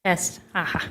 Test. Aha.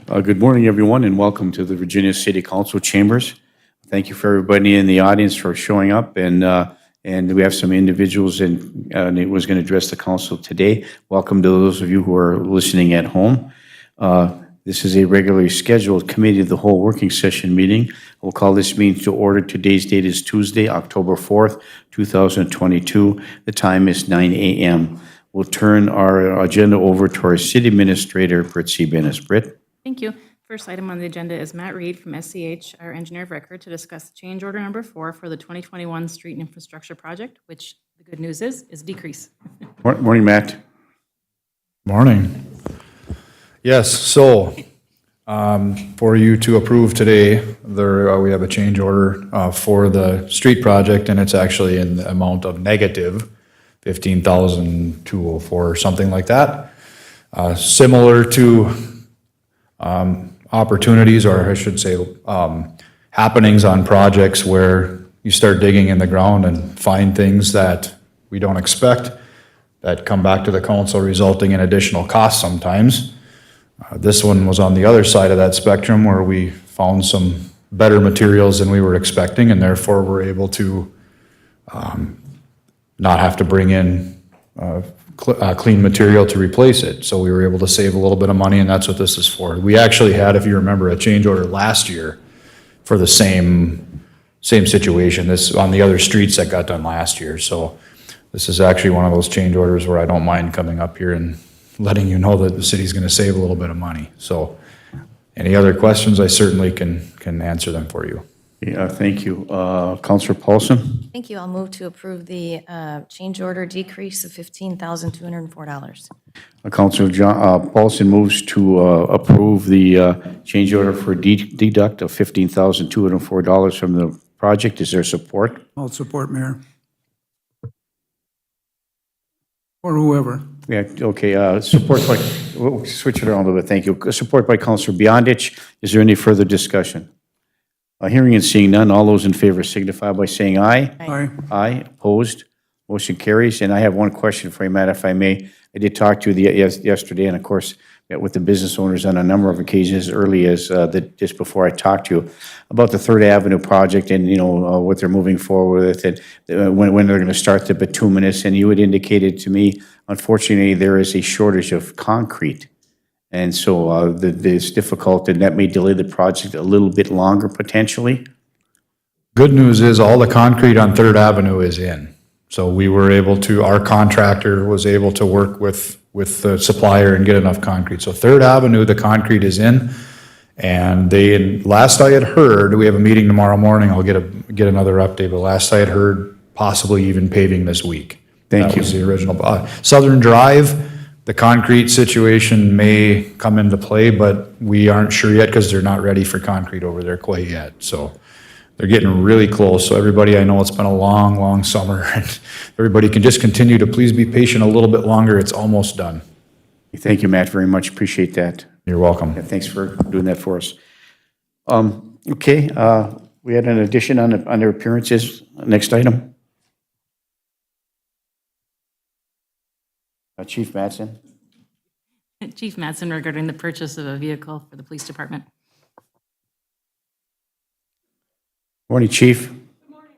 Good morning, everyone, and welcome to the Virginia City Council Chambers. Thank you for everybody in the audience for showing up, and we have some individuals that was going to address the council today. Welcome to those of you who are listening at home. This is a regularly scheduled Committee of the Whole Working Session meeting. We'll call this meeting to order. Today's date is Tuesday, October 4th, 2022. The time is 9 a.m. We'll turn our agenda over to our City Administrator, Britt Seabanis. Britt? Thank you. First item on the agenda is Matt Reed from SCH, our engineer of record, to discuss change order number 4 for the 2021 street and infrastructure project, which the good news is a decrease. Morning, Matt. Morning. Yes, so for you to approve today, we have a change order for the street project, and it's actually in the amount of negative $15,204 or something like that. Similar to opportunities, or I should say happenings on projects where you start digging in the ground and find things that we don't expect that come back to the council, resulting in additional costs sometimes. This one was on the other side of that spectrum, where we found some better materials than we were expecting, and therefore we're able to not have to bring in clean material to replace it. So we were able to save a little bit of money, and that's what this is for. We actually had, if you remember, a change order last year for the same situation. This on the other streets that got done last year. So this is actually one of those change orders where I don't mind coming up here and letting you know that the city's going to save a little bit of money. So any other questions, I certainly can answer them for you. Yeah, thank you. Councilor Paulson? Thank you. I'll move to approve the change order decrease of $15,204. Councilor Paulson moves to approve the change order for deduct of $15,204 from the project. Is there support? I'll support, Mayor. Or whoever. Yeah, okay. Support by, we'll switch it around a little bit. Thank you. Support by Councilor Beyondich. Is there any further discussion? Hearing and seeing none, all those in favor signify by saying aye. Aye. Aye. Opposed? Motion carries. And I have one question for you, Matt, if I may. I did talk to you yesterday, and of course, met with the business owners on a number of occasions, as early as just before I talked to you about the Third Avenue project and, what they're moving forward with it, when they're going to start the bituminous. And you had indicated to me, unfortunately, there is a shortage of concrete. And so it's difficult, and that may delay the project a little bit longer potentially. Good news is all the concrete on Third Avenue is in. So we were able to, our contractor was able to work with the supplier and get enough concrete. So Third Avenue, the concrete is in. And last I had heard, we have a meeting tomorrow morning, I'll get another update, but last I had heard possibly even paving this week. Thank you. That was the original. Southern Drive, the concrete situation may come into play, but we aren't sure yet because they're not ready for concrete over there quite yet. So they're getting really close. So everybody, I know it's been a long, long summer, and everybody can just continue to please be patient a little bit longer. It's almost done. Thank you, Matt, very much. Appreciate that. You're welcome. Yeah, thanks for doing that for us. Okay, we had an addition on their appearances. Next item. Chief Mattson. Chief Mattson regarding the purchase of a vehicle for the police department. Morning, Chief. Good morning.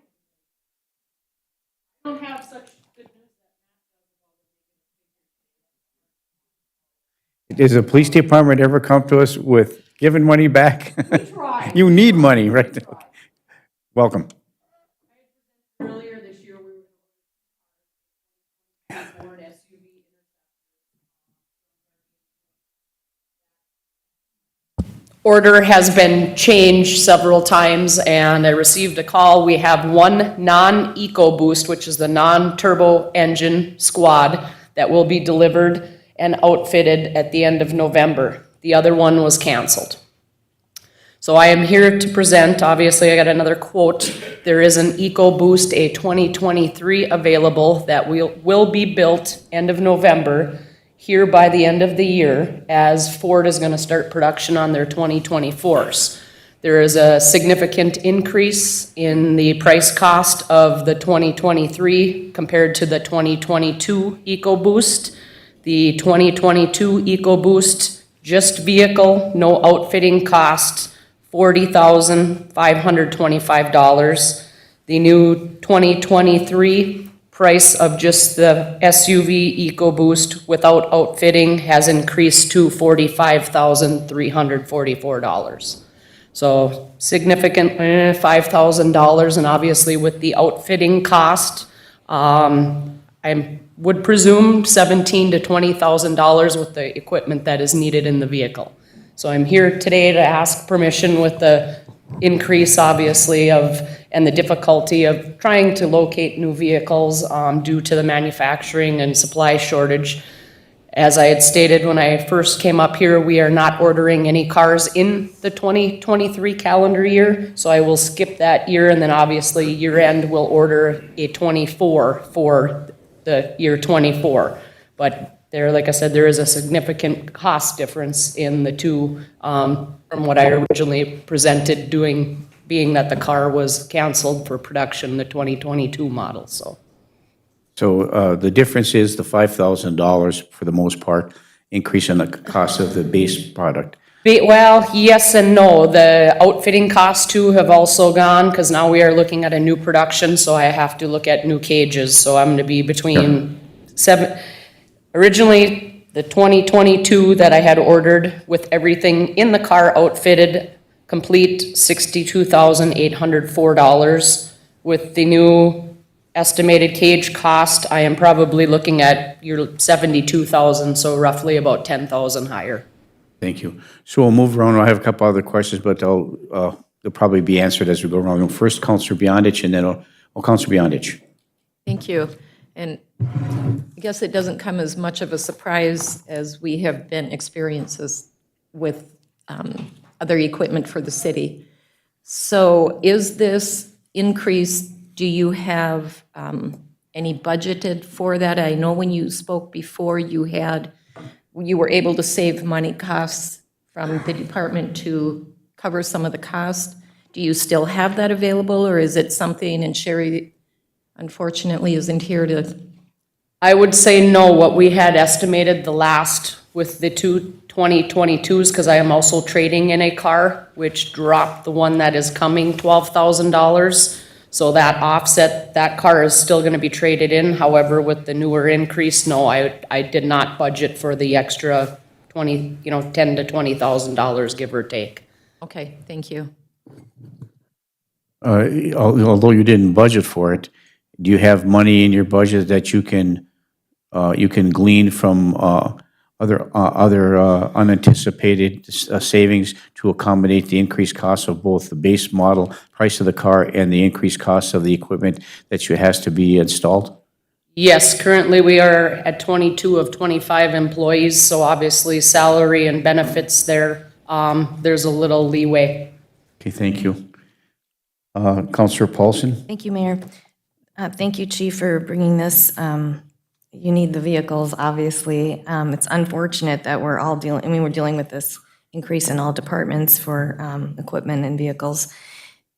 I don't have such good news that Does the police department ever come to us with giving money back? we tried. You need money, right? Welcome. Earlier this year, we were for an SUV. Order has been changed several times, and I received a call. We have one non-EcoBoost, which is the non-turbo engine squad, that will be delivered and outfitted at the end of November. The other one was canceled. So I am here to present, obviously I got another quote. There is an EcoBoost, a 2023 available that will be built end of November, here by the end of the year, as Ford is going to start production on their 2024s. There is a significant increase in the price cost of the 2023 compared to the 2022 EcoBoost. The 2022 EcoBoost Just vehicle, no outfitting cost, $40,525. The new 2023 price of just the SUV EcoBoost without outfitting has increased to $45,344. So significant, $5,000, and obviously with the outfitting cost, I would presume $17,000 to $20,000 with the equipment that is needed in the vehicle. So I'm here today to ask permission with the increase, obviously, and the difficulty of trying to locate new vehicles due to the manufacturing and supply shortage. As I had stated when I first came up here, we are not ordering any cars in the 2023 calendar year, so I will skip that year, and then obviously year-end we'll order a 24 for the year 24. But there, like I said, there is a significant cost difference in the two from what I originally presented, being that the car was canceled for production, the 2022 model, so. So the difference is the $5,000 for the most part, increase in the cost of the base product. Well, yes and no. The outfitting costs too have also gone, because now we are looking at a new production, so I have to look at new cages. So I'm gonna be between originally, the 2022 that I had ordered with everything in the car outfitted, complete, $62,804. With the new estimated cage cost, I am probably looking at your $72,000, so roughly about $10,000 higher. Thank you. So we'll move around. I have a couple other questions, but they'll probably be answered as we go around. First, Councilor Beyondich, and then Councilor Beyondich. Thank you. And I guess it doesn't come as much of a surprise as we have been experiences with other equipment for the city. So is this increase, do you have any budgeted for that? I know when you spoke before, you were able to save money costs from the department to cover some of the cost. Do you still have that available, or is it something, and Sherry unfortunately isn't here to... I would say no. What we had estimated the last with the two 2022s, because I am also trading in a car, which dropped the one that is coming $12,000. So that offset, that car is still gonna be traded in. However, with the newer increase, no, I did not budget for the extra $10,000 to $20,000, give or take. Okay, thank you. Although you didn't budget for it, do you have money in your budget that you can glean from other unanticipated savings to accommodate the increased cost of both the base model price of the car and the increased cost of the equipment that has to be installed? Yes, currently we are at 22 of 25 employees, so obviously salary and benefits there, there's a little leeway. Okay, thank you. Councilor Paulson? Thank you, Mayor. Thank you, Chief, for bringing this. You need the vehicles, obviously. It's unfortunate that we're dealing with this increase in all departments for equipment and vehicles.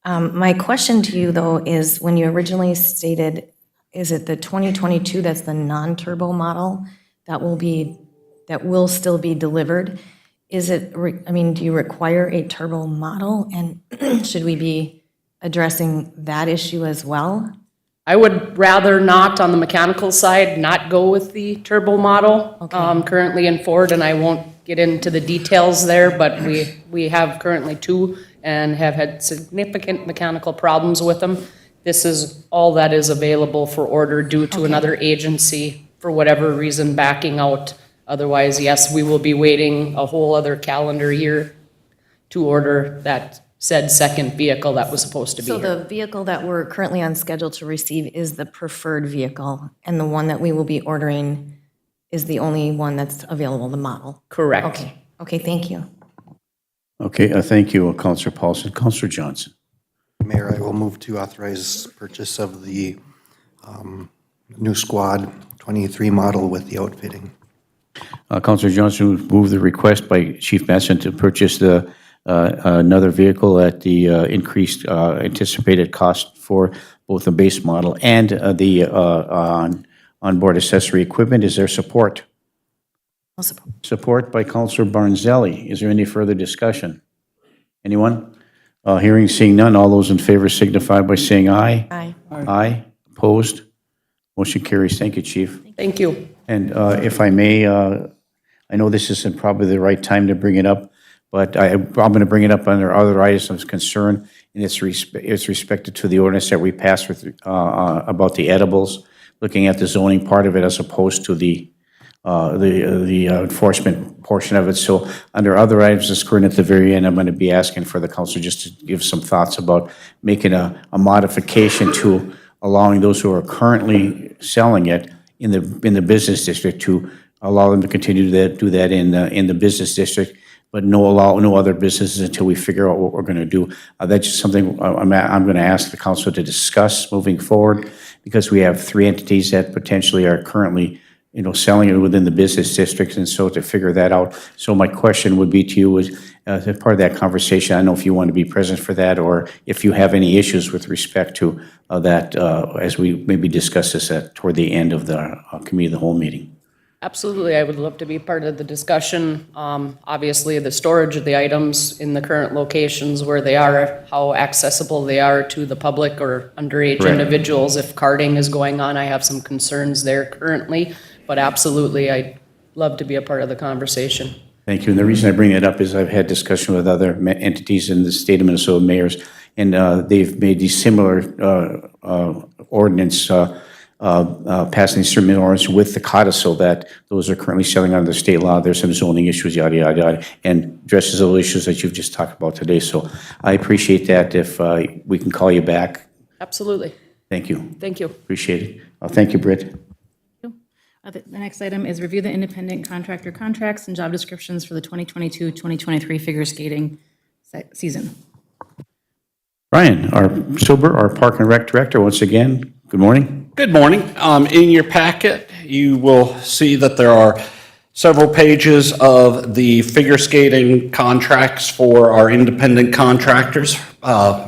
My question to you, though, is when you originally stated, is it the 2022 that's the non-turbo model that will still be delivered? Is it, do you require a turbo model? And should we be addressing that issue as well? I would rather not, on the mechanical side, not go with the turbo model. Okay. Currently in Ford, and I won't get into the details there, but we have currently two and have had significant mechanical problems with them. This is all that is available for order due to another agency, for whatever reason, backing out. Otherwise, yes, we will be waiting a whole other calendar year to order that said second vehicle that was supposed to be So here. the vehicle that we're currently on schedule to receive is the preferred vehicle, and the one that we will be ordering is the only one that's available, the model? Correct. Okay, thank you. Okay, thank you, Councilor Paulson. Councilor Johnson? Mayor, I will move to authorize purchase of the new Squad 23 model with the outfitting. Councilor Johnson moved the request by Chief Messon to purchase another vehicle at the increased anticipated cost for both the base model and the onboard accessory equipment. Is there support? I'll support. Support by Counselor Barnzelli. Is there any further discussion? Anyone? Hearing, seeing none, all those in favor signify by saying aye. Aye. Aye. Opposed? Motion carries. Thank you, Chief. Thank you. And if I may, I know this isn't probably the right time to bring it up, but I'm going to bring it up under other items of concern, and it's respected to the ordinance that we passed with, about the edibles, looking at the zoning part of it as opposed to the enforcement portion of it. So under other items that's current at the very end, I'm going to be asking for the council just to give some thoughts about making a modification to allowing those who are currently selling it in the business district to allow them to continue to do that in the business district, but allow no other businesses until we figure out what we're going to do. That's just something I'm going to ask the council to discuss moving forward, because we have 3 entities that potentially are currently selling it within the business districts, and so to figure that out. So my question would be to you is, as part of that conversation, I don't know if you want to be present for that, or if you have any issues with respect to that, as we maybe discuss this toward the end of the committee of the whole meeting. Absolutely, I would love to be part of the discussion. Obviously, the storage of the items in the current locations where they are, how accessible they are to the public or underage Correct. individuals. If carding is going on, I have some concerns there currently, but absolutely, I'd love to be a part of the conversation. Thank you. And the reason I bring it up is I've had discussion with other entities in the state of Minnesota, mayors, and they've made these similar ordinance, passing certain ordinance with the codicil that those are currently selling under the state law. There's some zoning issues, yada, yada, yada, and addresses those issues that you've just talked about today. So I appreciate that if we can call you back. Absolutely. Thank you. Thank you. Appreciate it. Thank you, Britt. The next item is review the independent contractor contracts and job descriptions for the 2022-2023 figure skating season. Brian, our Park and Rec Director, once again, good morning. Good morning. In your packet, you will see that there are several pages of the figure skating contracts for our independent contractors.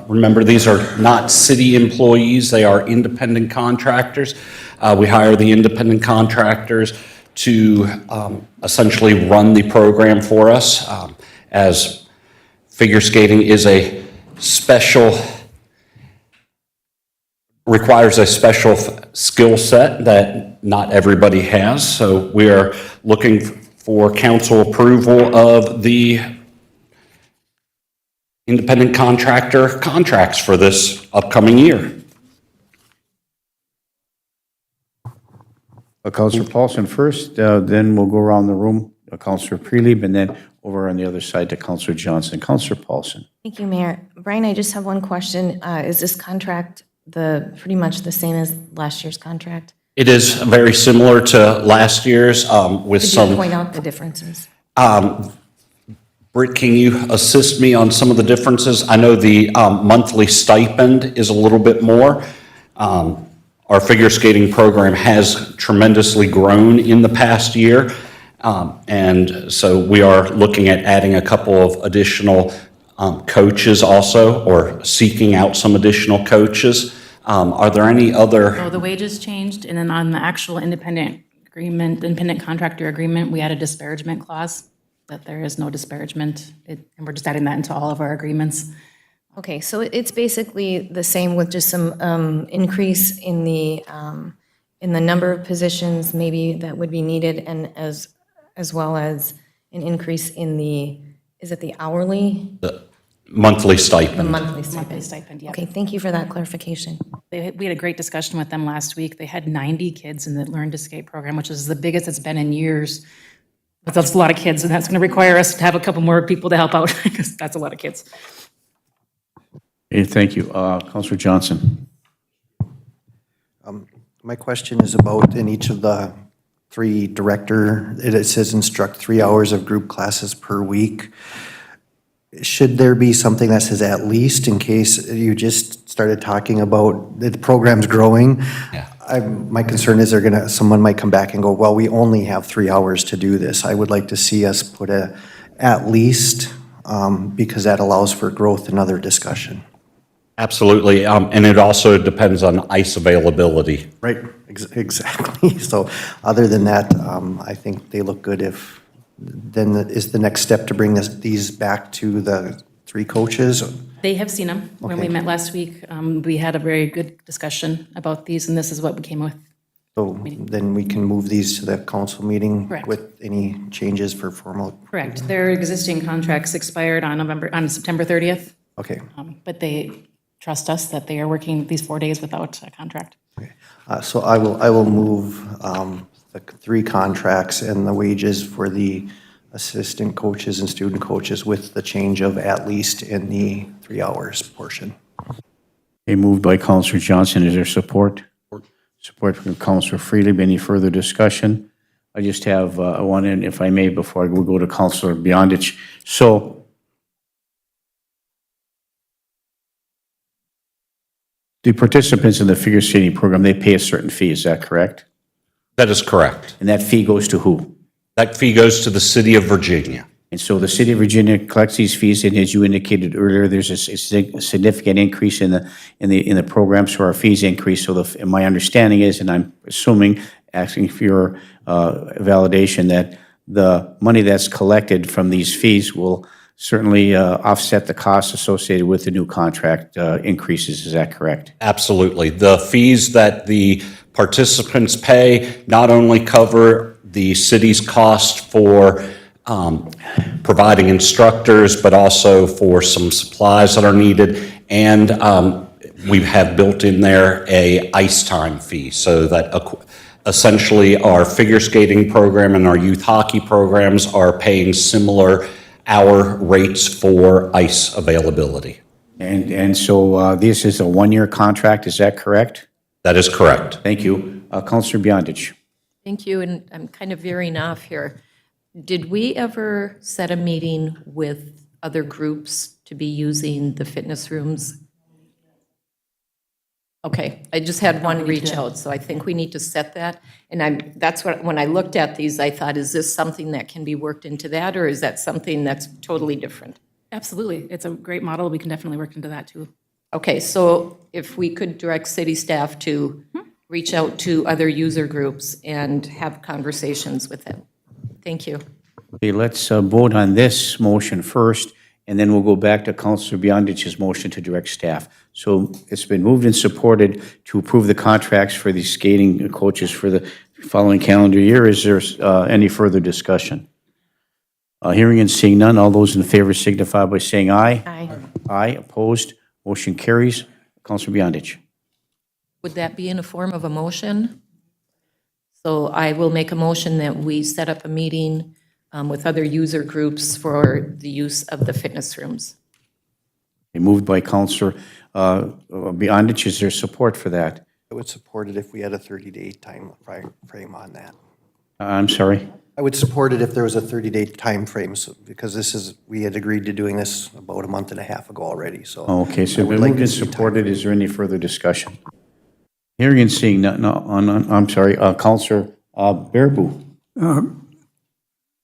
Remember, these are not city employees, they are independent contractors. We hire the independent contractors to essentially run the program for us, as figure skating is requires a special skill set that not everybody has. So we are looking for council approval of the independent contractor contracts for this upcoming year. Councilor Paulson first, then we'll go around the room, Councilor Prelieb, and then over on the other side to Councilor Johnson. Councilor Paulson. Thank you, Mayor. Brian, I just have one question. Is this contract pretty much the same as last year's contract? It is very similar to last year's with Could some. you point out the differences? Britt, can you assist me on some of the differences? I know the monthly stipend is a little bit more. Our figure skating program has tremendously grown in the past year. And so we are looking at adding a couple of additional coaches also, or seeking out some additional coaches. Are there any other? So the wages changed, and then on the actual independent contractor agreement, we had a disparagement clause, that there is no disparagement, and we're just adding that into all of our agreements. Okay, so it's basically the same with just some increase in the number of positions maybe that would be needed, and as well as an increase in is it the hourly? The monthly stipend. The monthly Monthly stipend. stipend, yeah. Okay, thank you for that clarification. We had a great discussion with them last week. They had 90 kids in the Learn to Skate program, which is the biggest it's been in years. But that's a lot of kids, and that's going to require us to have a couple more people to help out, because that's a lot of kids. Hey, thank you. Councilor Johnson. My question is about in each of the 3 director, it says instruct 3 hours of group classes per week. Should there be something that says at least, in case you just started talking about the program's growing? Yeah. My concern is someone might come back and go, well, we only have 3 hours to do this. I would like to see us put at least, because that allows for growth and other discussion. Absolutely, and it also depends on ice availability. Right, exactly. So other than that, I think they look good. If, then is the next step to bring these back to the three coaches? They have seen them. When we Okay. met last week, we had a very good discussion about these, and this is what we came with. So then we can move these to the council meeting? Correct. With any changes for formal? Correct. Their existing contracts expired on September 30th, Okay. but they trust us that they are working these 4 days without a contract. Okay. So I will move the three contracts and the wages for the assistant coaches and student coaches with the change of at least in the 3 hours portion. Okay, moved by Counselor Johnson. Is there support? Support from Counselor Freely. Any further discussion? I just have one, and if I may, before I go to Counselor Beyondich. So the participants in the figure skating program, they pay a certain fee, is that correct? That is correct. And that fee goes to who? That fee goes to the city of Virginia. And so the city of Virginia collects these fees, and as you indicated earlier, there's a significant increase in the program, so our fees increase. So and my understanding is, and I'm assuming, asking for your validation, that the money that's collected from these fees will certainly offset the costs associated with the new contract increases. Is that correct? Absolutely. The fees that the participants pay not only cover the city's cost for providing instructors, but also for some supplies that are needed. And we have built in there a ice time fee, so that essentially our figure skating program and our youth hockey programs are paying similar hour rates for ice availability. And so this is a one-year contract, is that correct? That is correct. Thank you. Counselor Beyondich. Thank you, and I'm kind of veering off here. Did we ever set a meeting with other groups to be using the fitness rooms? Okay, I just had one reach out, so I think we need to set that. And that's what, when I looked at these, I thought, is this something that can be worked into that, or is that something that's totally different? Absolutely. It's a great model. We can definitely work into that, too. Okay, so if we could direct city staff to reach out to other user groups and have conversations with them. Thank you. Okay, let's vote on this motion first, and then we'll go back to Counselor Beyondich's motion to direct staff. So it's been moved and supported to approve the contracts for the skating coaches for the following calendar year. Is there any further discussion? Hearing and seeing none, all those in favor signify by saying aye. Aye. Aye, opposed, motion carries. Counselor Beyondich. Would that be in a form of a motion? So I will make a motion that we set up a meeting with other user groups for the use of the fitness rooms. Moved by Counselor Beyondich. Is there support for that? I would support it if we had a 30-day time frame on that. I'm sorry? I would support it if there was a 30-day time frame, because we had agreed to doing this about a month and a half ago already, so. Okay, so I we would like moved to and see time supported. Is there any further discussion? Hearing and seeing none, I'm sorry, Counselor Bearbu.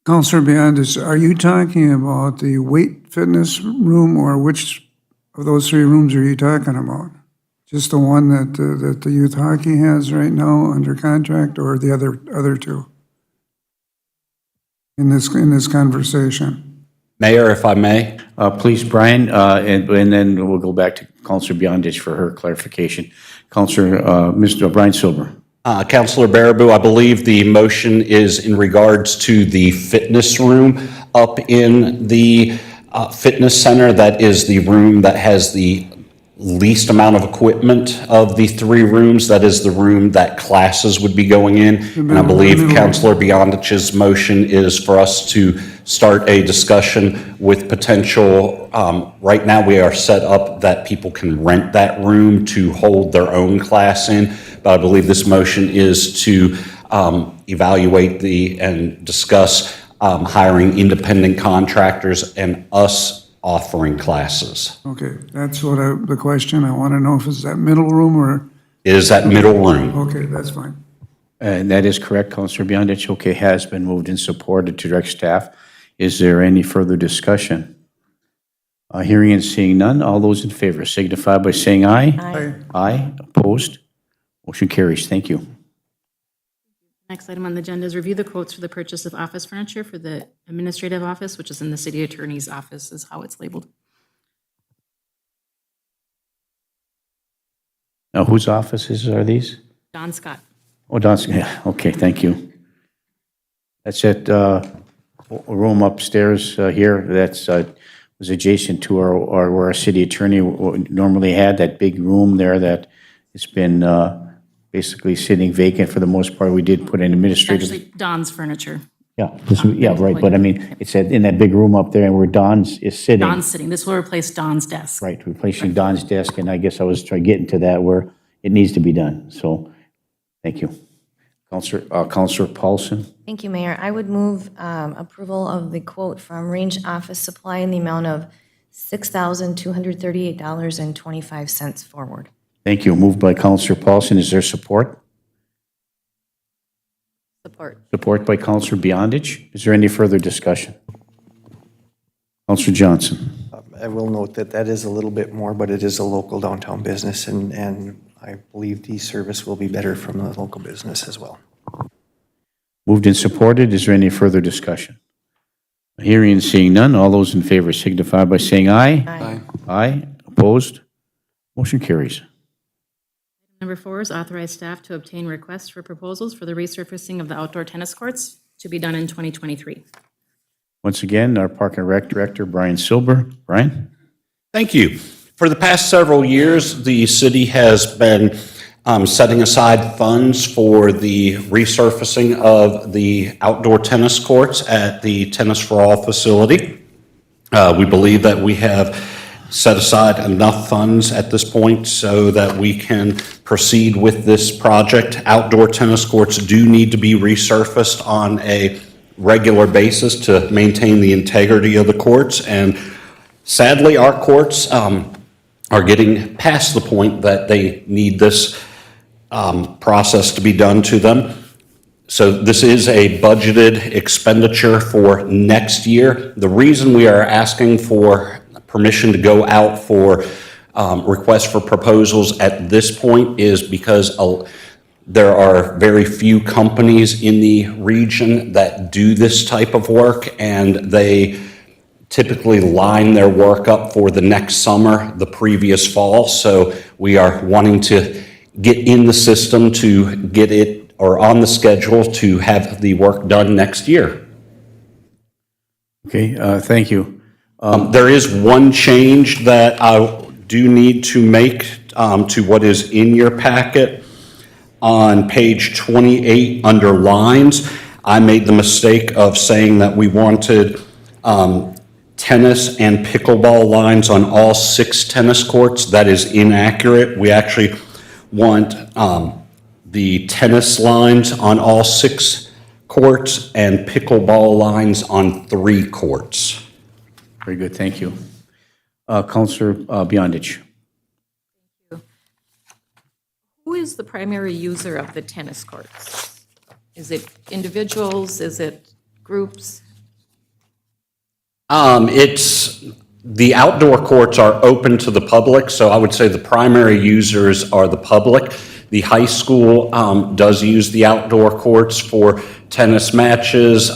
Counselor Beyondich, are you talking about the weight fitness room, or which of those three rooms are you talking about? Just the one that the youth hockey has right now under contract, or the other two? In this conversation? Mayor, if I may? Please, Brian, and then we'll go back to Counselor Beyondich for her clarification. Counselor, Mr. Brian Silver. Counselor Baraboo, I believe the motion is in regards to the fitness room up in the fitness center. That is the room that has the least amount of equipment of the three rooms. That is the room that classes would be going in. And I believe Counselor Beyondich's motion is for us to start a discussion with potential, right now we are set up that people can rent that room to hold their own class in. But I believe this motion is to evaluate and discuss hiring independent contractors and us offering classes. Okay, that's what the question, I want to know if it's that middle room or, It is that middle room. okay, that's fine. And that is correct, Counselor Beyondich. Okay, has been moved and supported to direct staff. Is there any further discussion? Hearing and seeing none, all those in favor signify by saying aye. Aye. Aye, opposed? Motion carries. Thank you. Next item on the agenda is review the quotes for the purchase of office furniture for the administrative office, which is in the city attorney's office, is how it's labeled. Now, whose offices are these? Don Scott. Oh, Don's, yeah, okay, thank you. That's at a room upstairs here that's was adjacent to where our city attorney normally had, that big room there that it's been basically sitting vacant for the most part. We did put an administrative. Actually, Don's furniture. Yeah, yeah, right, but I mean, it's in that big room up there where Don's is sitting. Don's sitting. This will replace Don's desk. Right, replacing Don's desk, and I guess I was trying to get into that where it needs to be done, so, thank you. Counselor Paulson? Thank you, Mayor. I would move approval of the quote from Range Office Supply in the amount of $6,238.25 forward. Thank you. Moved by Counselor Paulson. Is there support? Support. Support by Counselor Beyondich. Is there any further discussion? Counselor Johnson? I will note that that is a little bit more, but it is a local downtown business, and I believe the service will be better from the local business as well. Moved and supported. Is there any further discussion? Hearing and seeing none, all those in favor signify by saying aye. Aye. Aye. Opposed? Motion carries. Number 4 is authorize staff to obtain requests for proposals for the resurfacing of the outdoor tennis courts to be done in 2023. Once again, our Park and Rec Director, Brian Silber. Brian? Thank you. For the past several years, the city has been setting aside funds for the resurfacing of the outdoor tennis courts at the Tennis for All facility. We believe that we have set aside enough funds at this point so that we can proceed with this project. Outdoor tennis courts do need to be resurfaced on a regular basis to maintain the integrity of the courts, and sadly, our courts are getting past the point that they need this process to be done to them. So this is a budgeted expenditure for next year. The reason we are asking for permission to go out for requests for proposals at this point is because there are very few companies in the region that do this type of work, and they typically line their work up for the next summer, the previous fall. So we are wanting to get in the system to get it, or on the schedule to have the work done next year. Okay, thank you. There is one change that I do need to make to what is in your packet. On page 28, under lines, I made the mistake of saying that we wanted tennis and pickleball lines on all 6 tennis courts. That is inaccurate. We actually want the tennis lines on all 6 courts and pickleball lines on 3 courts. Very good, thank you. Counselor Beyondich. Who is the primary user of the tennis courts? Is it individuals? Is it groups? The outdoor courts are open to the public, so I would say the primary users are the public. The high school does use the outdoor courts for tennis matches.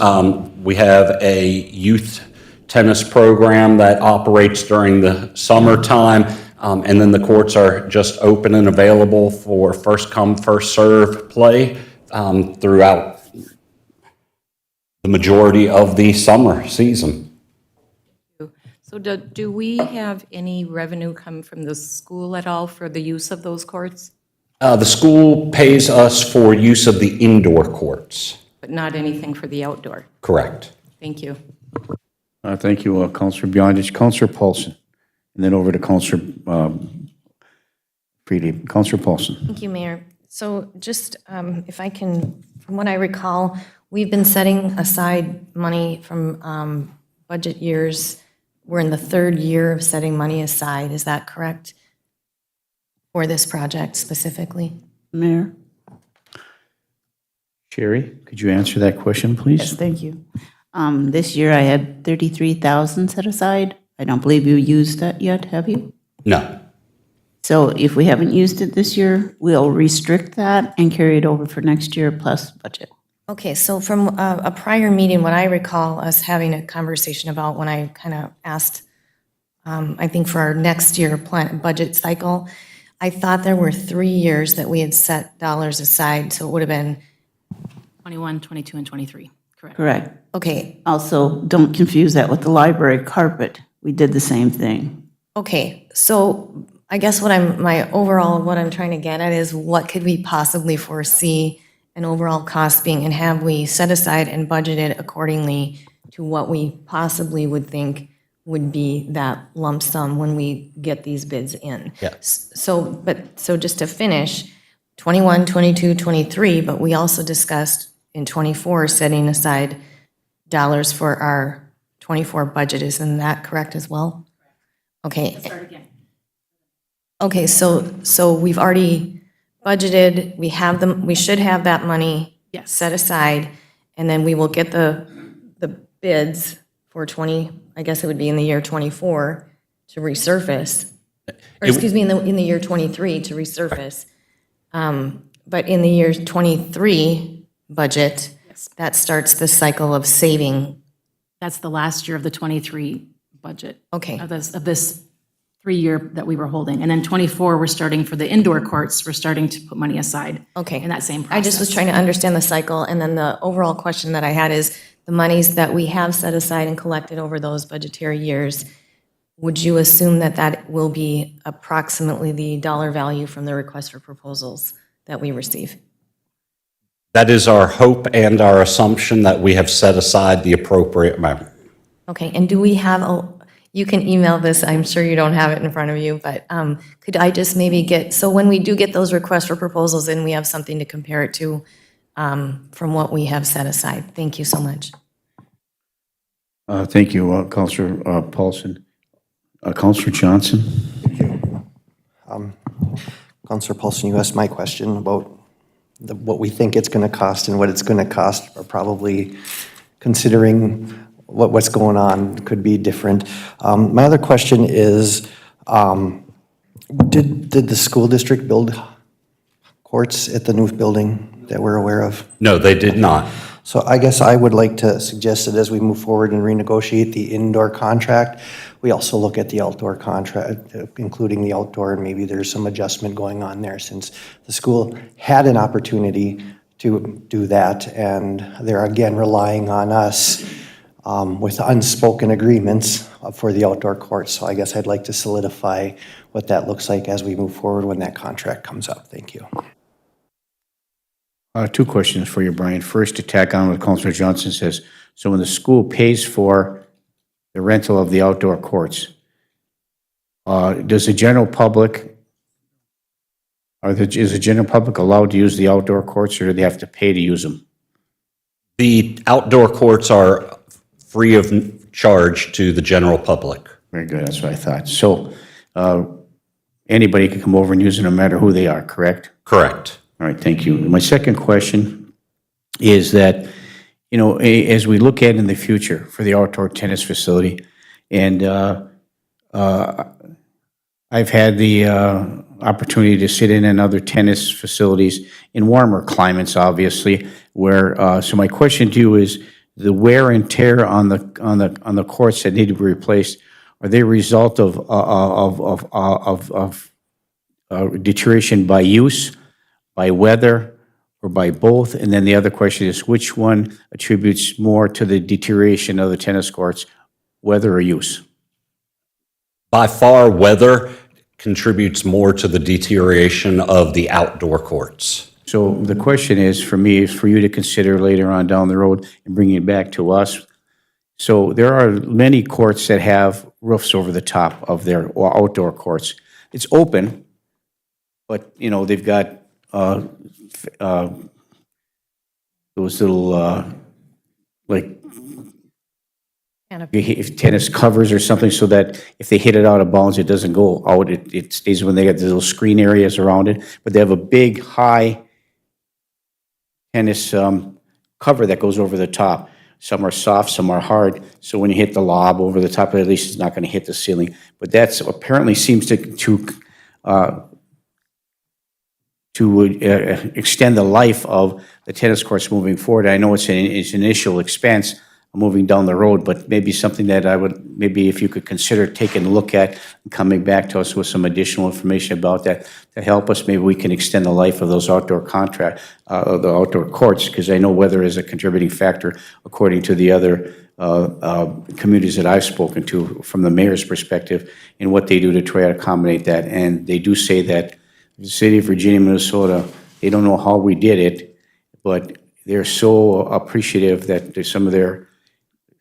We have a youth tennis program that operates during the summertime, and then the courts are just open and available for first come, first serve play throughout the majority of the summer season. So do we have any revenue come from the school at all for the use of those courts? The school pays us for use of the indoor courts. But not anything for the outdoor? Correct. Thank you. Thank you, Counselor Beyondich. Counselor Paulson, and then over to Counselor Freely. Counselor Paulson. Thank you, Mayor. So just if I can, from what I recall, we've been setting aside money from budget years. We're in the 3rd year of setting money aside. Is that correct? For this project specifically? Mayor? Sherry, could you answer that question, please? Yes, thank you. This year I had 33,000 set aside I don't believe you used that yet, have you? No. So if we haven't used it this year, we'll restrict that and carry it over for next year plus budget. Okay, so from a prior meeting, what I recall us having a conversation about when I kind of asked, I think for our next year plan, budget cycle, I thought there were 3 years that we had set dollars aside, so it would have been, 21, 22, and 23, correct. Correct. okay, Also, don't confuse that with the library carpet. We did the same thing. okay, so I guess what I'm trying to get at is what could we possibly foresee an overall cost being, and have we set aside and budgeted accordingly to what we possibly would think would be that lump sum when we get these bids in? Yes. So just to finish, 21, 22, 23, but we also discussed in 24 setting aside dollars for our 24 budget. Isn't that correct as well? Okay. Start again. Okay, so we've already budgeted, we should have that money Yes. set aside, and then we will get the bids for 20, I guess it would be in the year 24 to resurface. Or excuse me, in the year 23 to resurface. But in the year 23 budget, that starts the cycle of saving. That's the last year of the 23 budget. Okay. Of this 3-year that we were holding. And then 24, we're starting for the indoor courts, we're starting to put money aside. Okay. In that same process. I just was trying to understand the cycle, and then the overall question that I had is, the monies that we have set aside and collected over those budgetary years, would you assume that that will be approximately the dollar value from the request for proposals that we receive? That is our hope and our assumption that we have set aside the appropriate amount. Okay, and do we have you can email this, I'm sure you don't have it in front of you, but could I just maybe so when we do get those requests for proposals in, we have something to compare it to from what we have set aside. Thank you so much. Thank you, Counselor Paulson. Counselor Johnson? Counselor Paulson, you asked my question about what we think it's going to cost and what it's going to cost, or probably considering what's going on could be different. My other question is, did the school district build courts at the new building that we're aware of? No, they did not. So I guess I would like to suggest that as we move forward and renegotiate the indoor contract, we also look at the outdoor contract, including the outdoor, and maybe there's some adjustment going on there, since the school had an opportunity to do that, and they're again relying on us with unspoken agreements for the outdoor courts. So I guess I'd like to solidify what that looks like as we move forward when that contract comes up. Thank you. Two questions for you, Brian. First, to tack on what Counselor Johnson says. So when the school pays for the rental of the outdoor courts, does the general public, is the general public allowed to use the outdoor courts, or do they have to pay to use them? The outdoor courts are free of charge to the general public. Very good, that's what I thought. So anybody can come over and use it no matter who they are, correct? Correct. All right, thank you. My second question is that, you know, as we look at in the future for the outdoor tennis facility, and I've had the opportunity to sit in other tennis facilities in warmer climates, obviously, where, so my question to you is, the wear and tear on the courts that need to be replaced, are they a result of deterioration by use, by weather, or by both? And then the other question is, which one attributes more to the deterioration of the tennis courts, weather or use? By far, weather contributes more to the deterioration of the outdoor courts. So the question is, for me, is for you to consider later on down the road and bringing it back to us. So there are many courts that have roofs over the top of their outdoor courts. It's open, but, you know, they've got those little, like, tennis covers or something, so that if they hit it out of bounds, it doesn't go out. It stays when they got the little screen areas around it. But they have a big, high tennis cover that goes over the top. some are soft, some are hard. So when you hit the lob over the top of it, at least it's not going to hit the ceiling. But that's apparently seems to extend the life of the tennis courts moving forward. I know it's an initial expense moving down the road, but maybe something that maybe if you could consider taking a look at and coming back to us with some additional information about that to help us, maybe we can extend the life of those outdoor the outdoor courts, because I know weather is a contributing factor according to the other communities that I've spoken to from the mayor's perspective and what they do to try to accommodate that. And they do say that the city of Virginia, Minnesota, they don't know how we did it, but they're so appreciative that some of their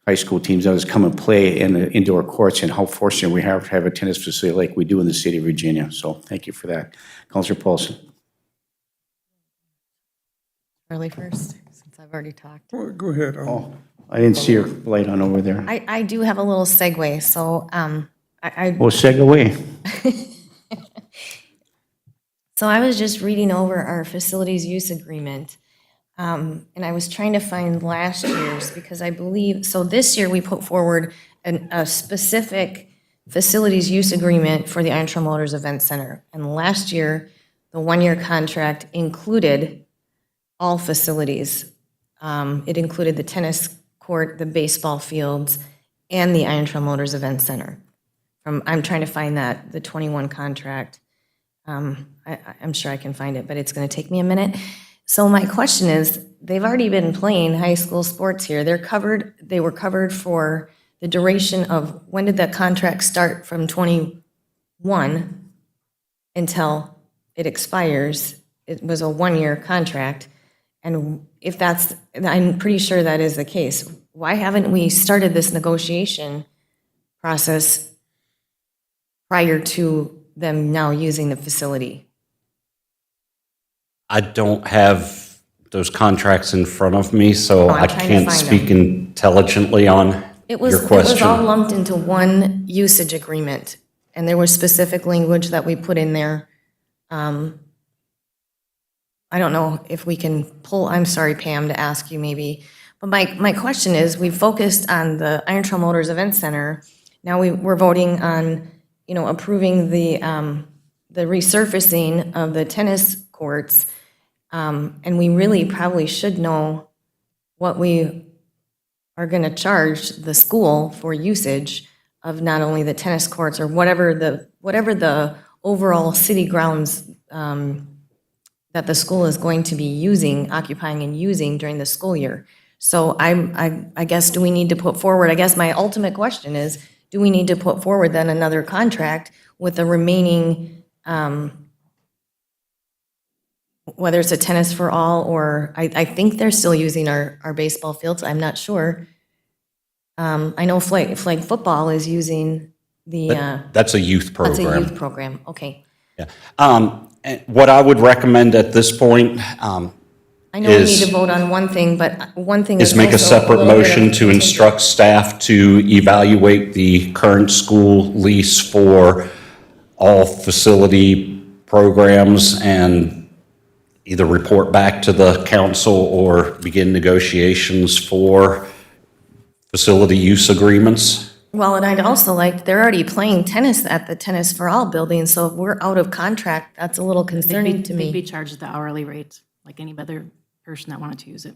high school teams that come and play in the indoor courts, and how fortunate we have to have a tennis facility like we do in the city of Virginia. So thank you for that. Councilor Paulson. Charlie first, since I've already talked. Well, go ahead. I didn't see your light on over there. I do have a little segue, so Well, seg away. So I was just reading over our facilities use agreement, and I was trying to find last year's, because I believe, so this year we put forward a specific facilities use agreement for the Iron Trail Motors Event Center. And last year, the one-year contract included all facilities. It included the tennis court, the baseball fields, and the Iron Trail Motors Event Center. I'm trying to find the 21 contract. I'm sure I can find it, but it's going to take me a minute. So my question is, they've already been playing high school sports here. They were covered for the duration of, when did that contract start, from 21 until it expires? It was a one-year contract. And if that's, I'm pretty sure that is the case. Why haven't we started this negotiation process prior to them now using the facility? I don't have those contracts in front of me, so I'm I trying to can't find speak them. intelligently on your It was all question. lumped into one usage agreement, and there was specific language that we put in there. I don't know if we can pull, I'm sorry, Pam, to ask you maybe, but my question is, we focused on the Iron Trail Motors Event Center. Now we're voting on, approving the resurfacing of the tennis courts, and we really probably should know what we are going to charge the school for usage of not only the tennis courts or whatever the overall city grounds that the school is going to be occupying and using during the school year. So I guess, do we need to put forward, I guess my ultimate question is, do we need to put forward then another contract with the remaining, whether it's a tennis for all, or I think they're still using our baseball fields, I'm not sure. I know flag football is using the, That's a youth that's a program. youth program, okay. And what I would recommend at this point I know we need is- to vote on one thing, but one thing is make a also separate little bit motion of- to instruct staff to evaluate the current school lease for all facility programs and either report back to the council or begin negotiations for facility use agreements. Well, and I'd also like, they're already playing tennis at the Tennis for All building, so if we're out of contract, that's a little concerning to They'd be me. charged the hourly rate, like any other person that wanted to use it.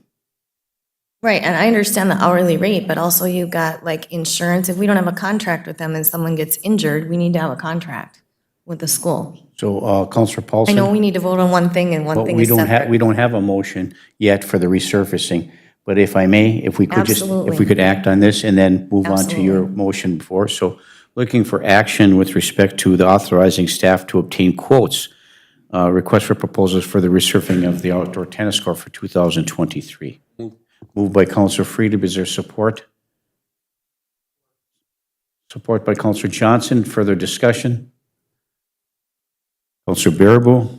Right, and I understand the hourly rate, but also you've got like insurance. If we don't have a contract with them and someone gets injured, we need to have a contract with the school. So, Councilor I Paulson? know we need to vote on one thing and one But thing we is don't have, separate. we don't have a motion yet for the resurfacing. But if I may, if we could just, if Absolutely. we could act on this and then move on to your Absolutely. motion before. So looking for action with respect to the authorizing staff to obtain quotes, request for proposals for the resurfacing of the outdoor tennis court for 2023. Moved by Councilor Frieda. Is there support? Support by Councilor Johnson. Further discussion? Councilor Baraboo?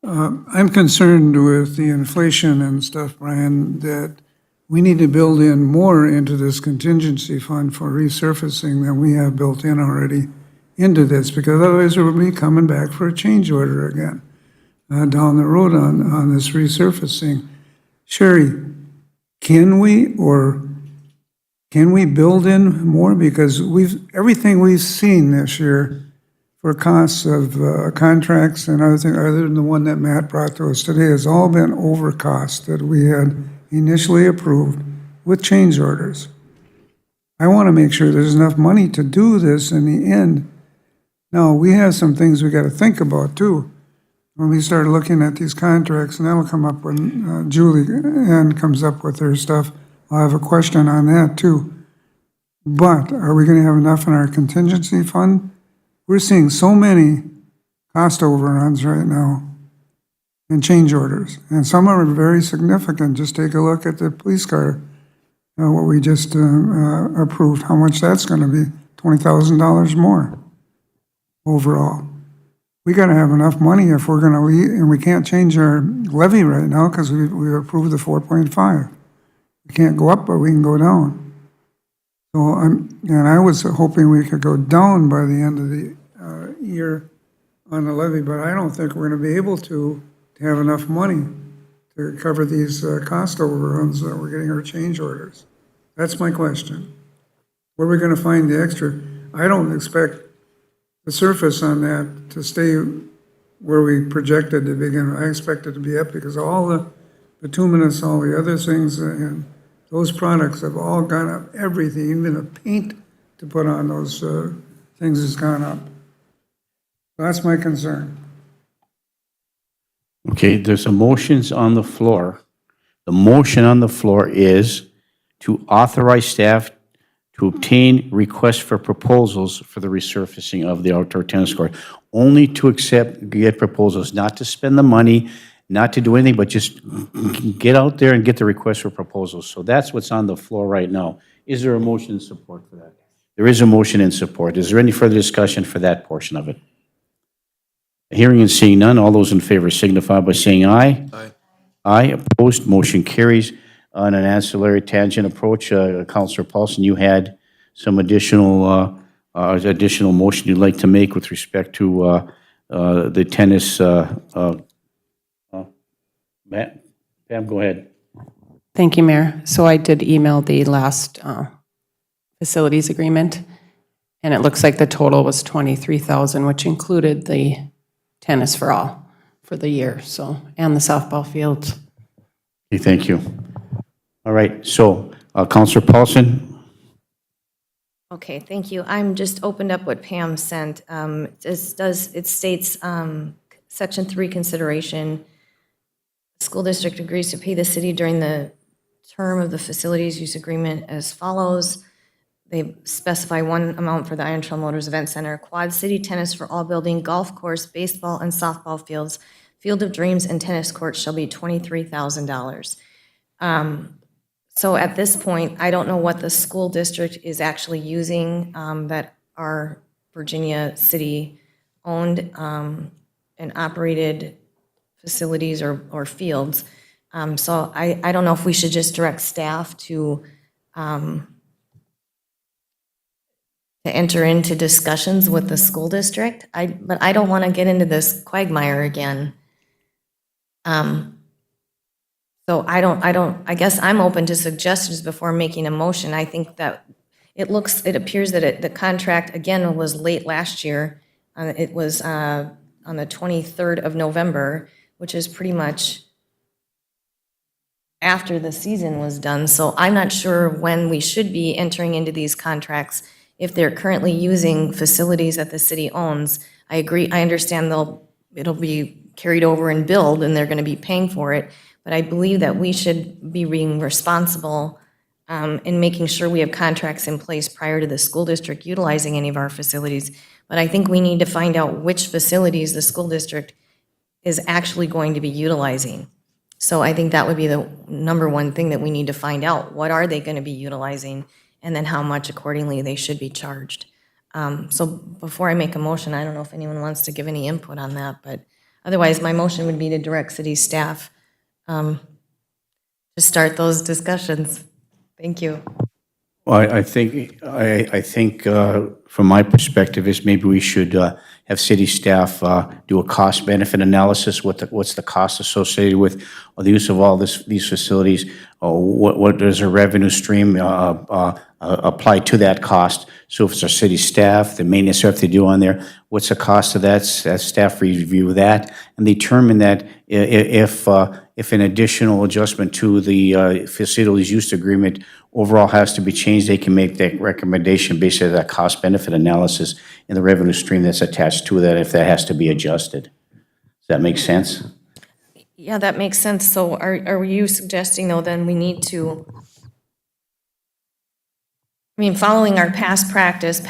I'm concerned with the inflation and stuff, Brian, that we need to build in more into this contingency fund for resurfacing than we have built in already into this, because otherwise we'll be coming back for a change order again down the road on this resurfacing. Sherry, can we or can we build in more? Because everything we've seen this year for costs of contracts and other things, other than the one that Matt brought to us today, has all been over cost that we had initially approved with change orders. I want to make sure there's enough money to do this in the end. Now, we have some things we got to think about too. When we start looking at these contracts, and that'll come up when Julie Ann comes up with her stuff, I'll have a question on that too. But are we going to have enough in our contingency fund? We're seeing so many cost overruns right now and change orders, and some are very significant. Just take a look at the police car, what we just approved, how much that's going to be, $20,000 more overall. We got to have enough money if we're going to leave, and we can't change our levy right now because we approved the 4.5. We can't go up, but we can go down. So I was hoping we could go down by the end of the year on the levy, but I don't think we're going to be able to have enough money to cover these cost overruns that we're getting our change orders. That's my question. Where are we going to find the extra? I don't expect the surface on that to stay where we projected to begin. I expect it to be up because all the bituminous, all the other things, and those products have all gone up. Everything, even the paint to put on those things has gone up. That's my concern. Okay, there's a motions on the floor. The motion on the floor is to authorize staff to obtain requests for proposals for the resurfacing of the outdoor tennis court. Only to get proposals, not to spend the money, not to do anything, but just get out there and get the requests for proposals. So that's what's on the floor right now. Is there a motion in support for that? There is a motion in support. Is there any further discussion for that portion of it? Hearing and seeing none, all those in favor signify by saying aye. Aye. Aye, opposed, motion carries. On an ancillary tangent approach, Councilor Paulson, you had some additional motion you'd like to make with respect to the tennis. Matt, Pam, go ahead. Thank you, Mayor. So I did email the last facilities agreement, and it looks like the total was $23,000, which included the tennis for all for the year, so, and the softball fields. Okay, thank you. All right, so Councilor Paulson. Okay, thank you. I'm just opened up what Pam sent. It states, Section 3 consideration, school district agrees to pay the city during the term of the facilities use agreement as follows. They specify one amount for the Iron Trail Motors Event Center, Quad City Tennis for all building, golf course, baseball and softball fields, Field of Dreams and tennis courts shall be $23,000. So at this point, I don't know what the school district is actually using that are Virginia city-owned and operated facilities or fields. So I don't know if we should just direct staff to enter into discussions with the school district. But I don't want to get into this quagmire again. So I guess I'm open to suggestions before making a motion. I think that it appears that the contract, again, was late last year. It was on the 23rd of November, which is pretty much after the season was done. So I'm not sure when we should be entering into these contracts if they're currently using facilities that the city owns. I agree, I understand it'll be carried over and billed and they're going to be paying for it. But I believe that we should be being responsible in making sure we have contracts in place prior to the school district utilizing any of our facilities. But I think we need to find out which facilities the school district is actually going to be utilizing. So I think that would be the number one thing that we need to find out. What are they going to be utilizing? And then how much accordingly they should be charged. So before I make a motion, I don't know if anyone wants to give any input on that. But otherwise, my motion would be to direct city staff to start those discussions. Thank you. Well, I think from my perspective is maybe we should have city staff do a cost-benefit analysis. What's the cost associated with the use of all these facilities? What does a revenue stream apply to that cost? So if it's our city staff, the maintenance they have to do on there, what's the cost of that? Staff review that and determine that if an additional adjustment to the facilities use agreement overall has to be changed, they can make that recommendation based on that cost-benefit analysis and the revenue stream that's attached to that if that has to be adjusted. Does that make sense? Yeah, that makes sense. So are you suggesting, though, then we need to, following our past practice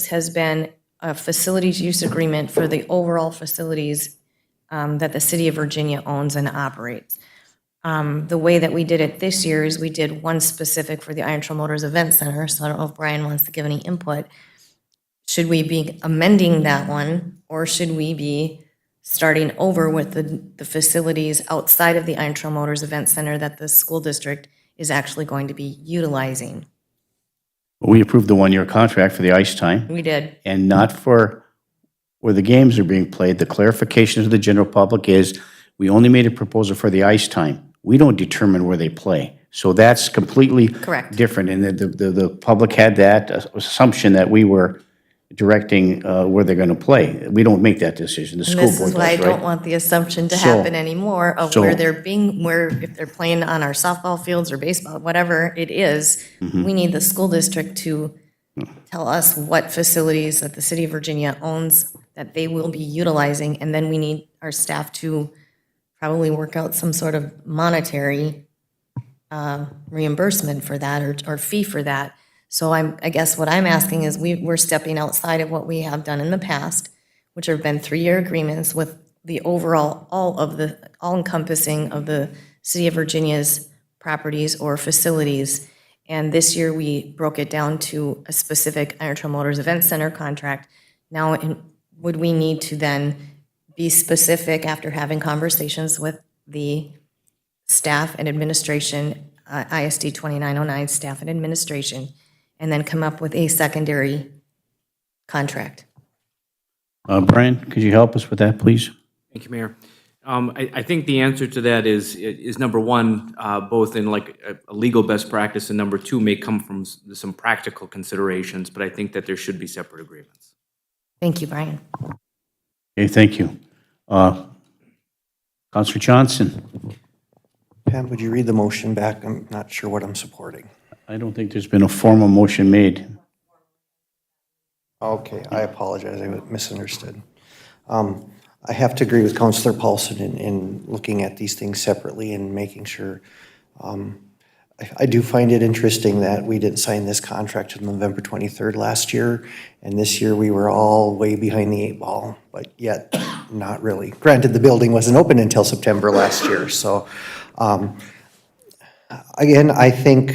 has been a facilities use agreement for the overall facilities that the city of Virginia owns and operates. The way that we did it this year is we did one specific for the Iron Trail Motors Event Center, so I don't know if Brian wants to give any input. Should we be amending that one, or should we be starting over with the facilities outside of the Iron Trail Motors Event Center that the school district is actually going to be utilizing? We approved the one-year contract for the ice time. We did. And not for where the games are being played. The clarification to the general public is we only made a proposal for the ice time. We don't determine where they play. So that's completely Correct. different. And the public had that assumption that we were directing where they're going to play. We don't make that decision. The And school this board is why I does, don't right? want the assumption to So- happen anymore of so- where if they're playing on our softball fields or baseball, whatever it is, we need the school district to tell us what facilities that the city of Virginia owns that they will be utilizing, and then we need our staff to probably work out some sort of monetary reimbursement for that or fee for that. So I guess what I'm asking is we're stepping outside of what we have done in the past, which have been 3-year agreements with the overall, all encompassing of the city of Virginia's properties or facilities. And this year we broke it down to a specific Iron Trail Motors Event Center contract. Now, would we need to then be specific after having conversations with the staff and administration, ISD 2909 staff and administration, and then come up with a secondary contract? Brian, could you help us with that, please? Thank you, Mayor. I think the answer to that is number one, both in like a legal best practice, and number two may come from some practical considerations, but I think that there should be separate agreements. Thank you, Brian. Okay, thank you. Councilor Johnson? Pam, would you read the motion back? I'm not sure what I'm supporting. I don't think there's been a formal motion made. Okay, I apologize, I misunderstood. I have to agree with Councilor Paulson in looking at these things separately and making sure. I do find it interesting that we didn't sign this contract on November 23rd last year, and this year we were all way behind the 8 ball, but yet not really. Granted, the building wasn't open until September last year, so again, I think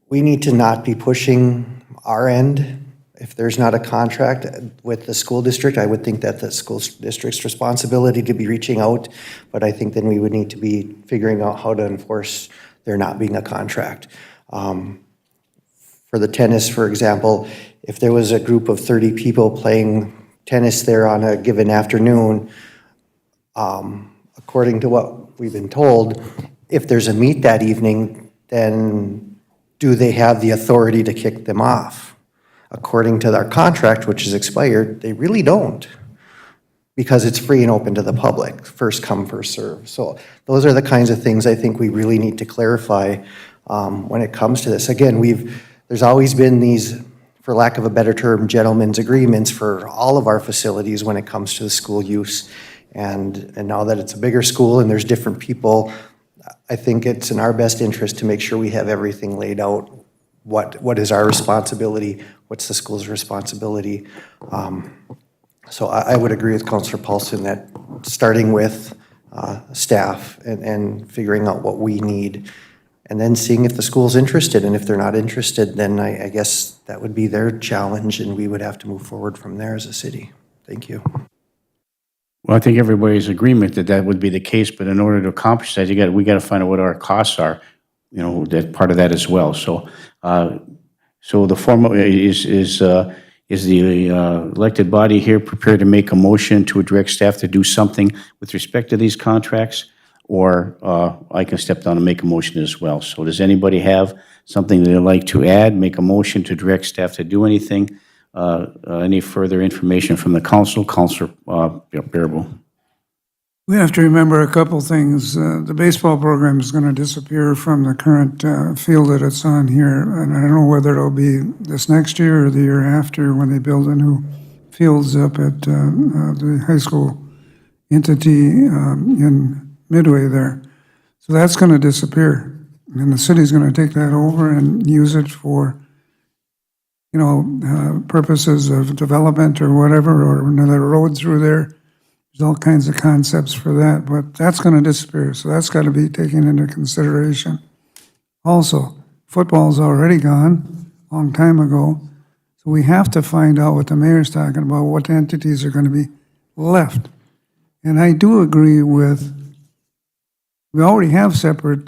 we need to not be pushing our end. If there's not a contract with the school district, I would think that the school district's responsibility to be reaching out, but I think then we would need to be figuring out how to enforce there not being a contract. For the tennis, for example, if there was a group of 30 people playing tennis there on a given afternoon, according to what we've been told, if there's a meet that evening, then do they have the authority to kick them off? According to our contract, which is expired, they really don't, because it's free and open to the public, first come, first serve. So those are the kinds of things I think we really need to clarify when it comes to this. Again, there's always been these, for lack of a better term, gentlemen's agreements for all of our facilities when it comes to the school use. And now that it's a bigger school and there's different people, I think it's in our best interest to make sure we have everything laid out. What is our responsibility? What's the school's responsibility? So I would agree with Councilor Paulson that starting with staff and figuring out what we need, and then seeing if the school's interested, and if they're not interested, then I guess that would be their challenge, and we would have to move forward from there as a city. Thank you. Well, I think everybody's agreement that that would be the case, but in order to accomplish that, we got to find out what our costs are, that part of that as well. So So the formal, is the elected body here prepared to make a motion to direct staff to do something with respect to these contracts? Or I can step down and make a motion as well. So does anybody have something they'd like to add, make a motion to direct staff to do anything? Any further information from the council? Councilor Bearable. We have to remember a couple things. The baseball program is going to disappear from the current field that it's on here, and I don't know whether it'll be this next year or the year after when they build a new fields up at the high school entity in Midway there. So that's going to disappear, and the city's going to take that over and use it for, purposes of development or whatever, or another road through there. There's all kinds of concepts for that, but that's going to disappear, so that's got to be taken into consideration. Also, football's already gone, a long time ago, so we have to find out what the mayor's talking about, what entities are going to be left. And I do agree with, we already have separate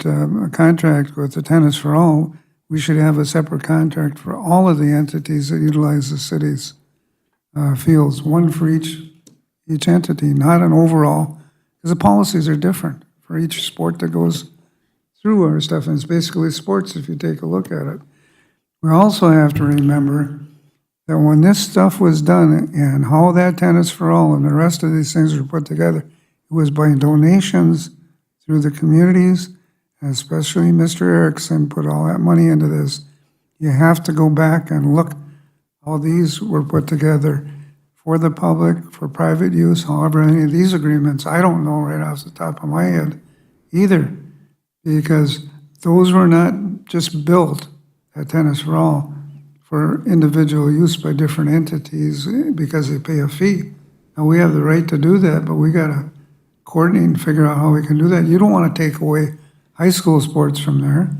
contract with the Tennis for All. We should have a separate contract for all of the entities that utilize the city's fields, one for each entity, not an overall, because the policies are different for each sport that goes through our stuff, and it's basically sports if you take a look at it. We also have to remember that when this stuff was done and how that Tennis for All and the rest of these things were put together, it was by donations through the communities, and especially Mr. Erickson put all that money into this. You have to go back and look how these were put together for the public, for private use, however, any of these agreements, I don't know right off the top of my head either, because those were not just built at Tennis for All for individual use by different entities because they pay a fee. Now, we have the right to do that, but we got to coordinate and figure out how we can do that. You don't want to take away high school sports from there,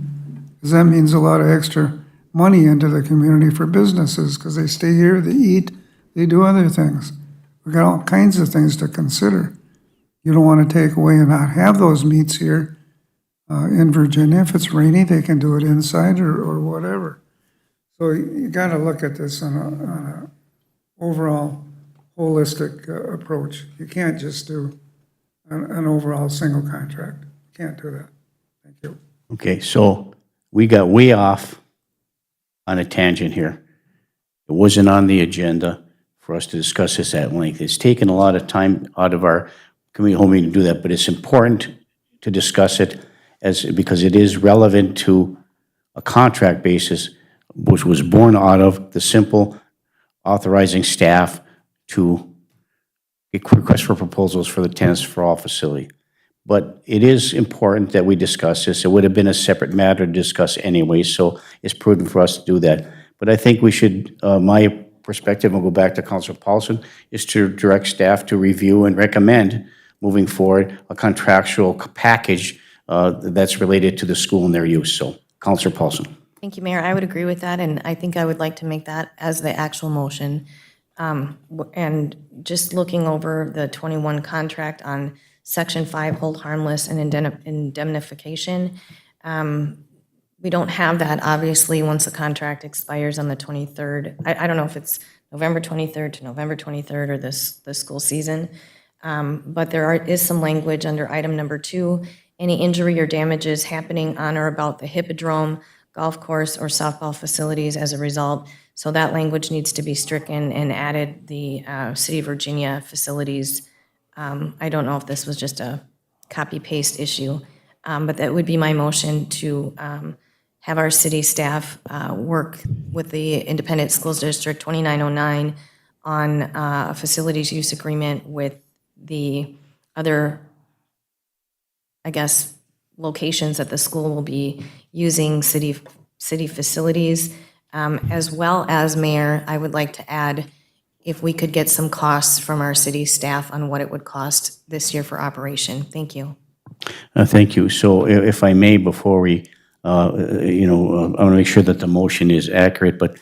because that means a lot of extra money into the community for businesses, because they stay here, they eat, they do other things. We got all kinds of things to consider. You don't want to take away and not have those meets here in Virginia. If it's rainy, they can do it inside or whatever. So you got to look at this on an overall holistic approach. You can't just do an overall single contract. You can't do that. Thank you. Okay, so we got way off on a tangent here. It wasn't on the agenda for us to discuss this at length. It's taken a lot of time out of our committee whole meeting to do that, but it's important to discuss it because it is relevant to a contract basis, which was born out of the simple authorizing staff to request for proposals for the Tennis for All facility. But it is important that we discuss this. It would have been a separate matter to discuss anyway, so it's prudent for us to do that. But I think we should, my perspective, and we'll go back to Councilor Paulson, is to direct staff to review and recommend moving forward a contractual package that's related to the school and their use. So, Councilor Paulson. Thank you, Mayor. I would agree with that, and I think I would like to make that as the actual motion. And just looking over the 21 contract on Section 5, hold harmless and indemnification, we don't have that, obviously, once the contract expires on the 23rd. I don't know if it's November 23rd to November 23rd or this school season, but there is some language under item number 2, any injury or damages happening on or about the hippodrome, golf course, or softball facilities as a result. So that language needs to be stricken and added the City of Virginia facilities. I don't know if this was just a copy-paste issue, but that would be my motion to have our city staff work with the Independent Schools District 2909 on a facilities use agreement with the other, I guess, locations that the school will be using city facilities, as well as, Mayor, I would like to add if we could get some costs from our city staff on what it would cost this year for operation. Thank you. Thank you. So if I may, before we, I want to make sure that the motion is accurate, but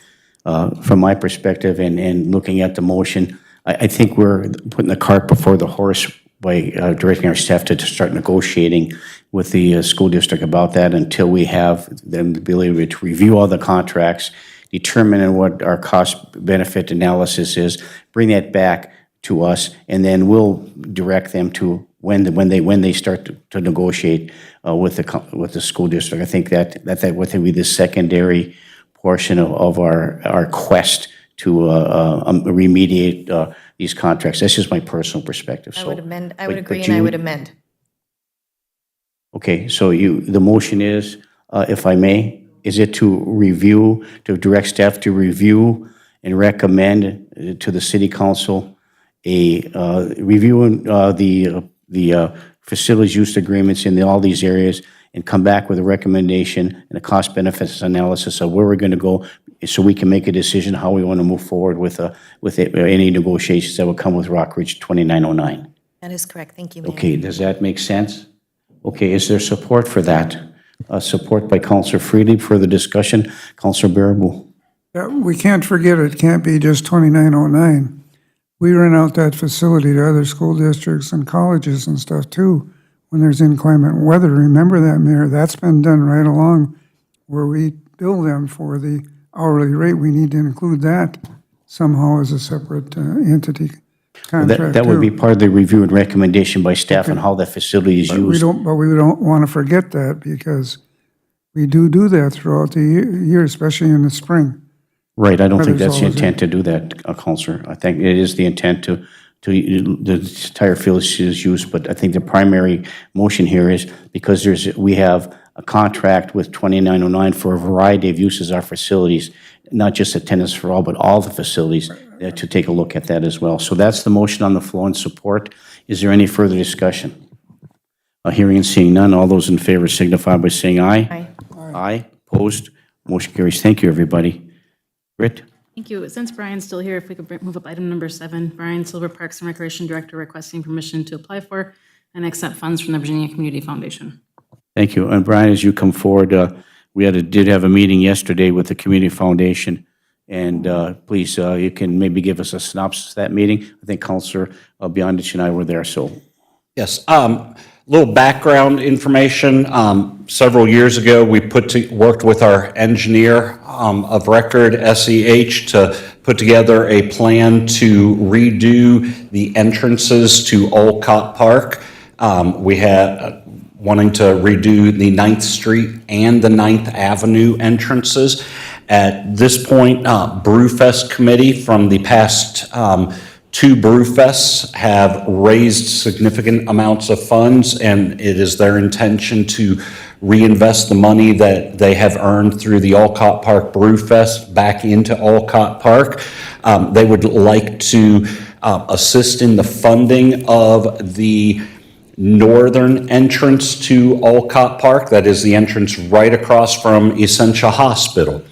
from my perspective and looking at the motion, I think we're putting the cart before the horse by directing our staff to start negotiating with the school district about that until we have them the ability to review all the contracts, determine what our cost-benefit analysis is, bring that back to us, and then we'll direct them to when they start to negotiate with the school district. I think that would be the secondary portion of our quest to remediate these contracts. That's just my personal perspective. I So, would amend, I would but agree, and I you- would amend. Okay, so the motion is, if I may, is it to direct staff to review and recommend to the city council reviewing the facilities use agreements in all these areas and come back with a recommendation and a cost benefits analysis of where we're going to go so we can make a decision how we want to move forward with any negotiations that will come with Rock Ridge 2909. That is correct. Thank you, Mayor. Okay, does that make sense? Okay, is there support for that? Support by Councilor Freely. Further discussion? Councilor Baraboo. Yeah, we can't forget it can't be just 2909. We rent out that facility to other school districts and colleges and stuff too when there's inclement weather. Remember that, Mayor? That's been done right along where we bill them for the hourly rate. We need to include that somehow as a separate entity contract That would be too. part of the review and recommendation by staff on how that facility is But we used. don't want to forget that because we do that throughout the year, especially in the spring. Right, I don't think Weather's that's the always intent to do that, Counselor. I think it is the intent to the entire field is used, but I think the primary motion here is because we have a contract with 2909 for a variety of uses, our facilities, not just attendance for all, but all the facilities, to take a look at that as well. So that's the motion on the floor in support. Is there any further discussion? Hearing and seeing none, all those in favor signify by saying aye. Aye. Aye, opposed, motion carries. Thank you, everybody. Britt? Thank you. Since Brian's still here, if we could move up item number 7, Brian Silver, Parks and Recreation Director, requesting permission to apply for and accept funds from the Virginia Community Foundation. Thank you. And Brian, as you come forward, we did have a meeting yesterday with the Community Foundation, and please, you can maybe give us a synopsis of that meeting. I think Counselor Beyondich and I were there, so. Yes, little background information. Several years ago, we worked with our engineer of record, SEH, to put together a plan to redo the entrances to Olcott Park. We had wanting to redo the 9th Street and the 9th Avenue entrances. At this point, Brewfest Committee from the past 2 Brewfests have raised significant amounts of funds, and it is their intention to reinvest the money that they have earned through the Olcott Park Brewfest back into Olcott Park. They would like to assist in the funding of the northern entrance to Olcott Park. That is the entrance right across from Essentia Hospital.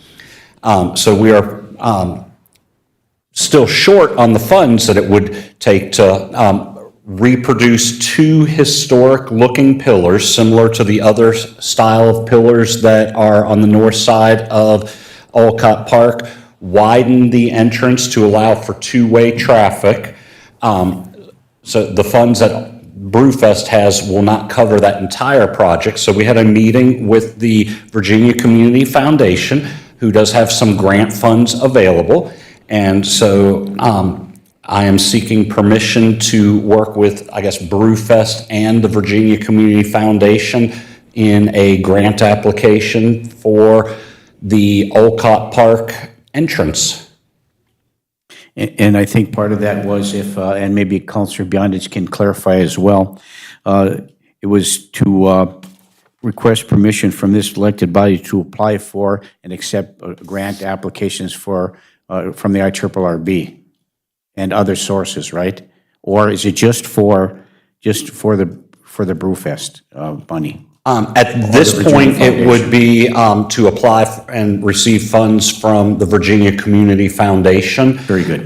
So we are still short on the funds that it would take to reproduce 2 historic-looking pillars, similar to the other style of pillars that are on the north side of Olcott Park, widen the entrance to allow for 2-way traffic. So the funds that Brewfest has will not cover that entire project. So we had a meeting with the Virginia Community Foundation, who does have some grant funds available. And so I am seeking permission to work with, I guess, Brewfest and the Virginia Community Foundation in a grant application for the Olcott Park entrance. And I think part of that was and maybe Councilor Beyondich can clarify as well, it was to request permission from this elected body to apply for and accept grant applications from the IRRB and other sources, right? Or is it just for the Brewfest money? At this point, it would be to apply and receive funds from the Virginia Community Foundation. Very good.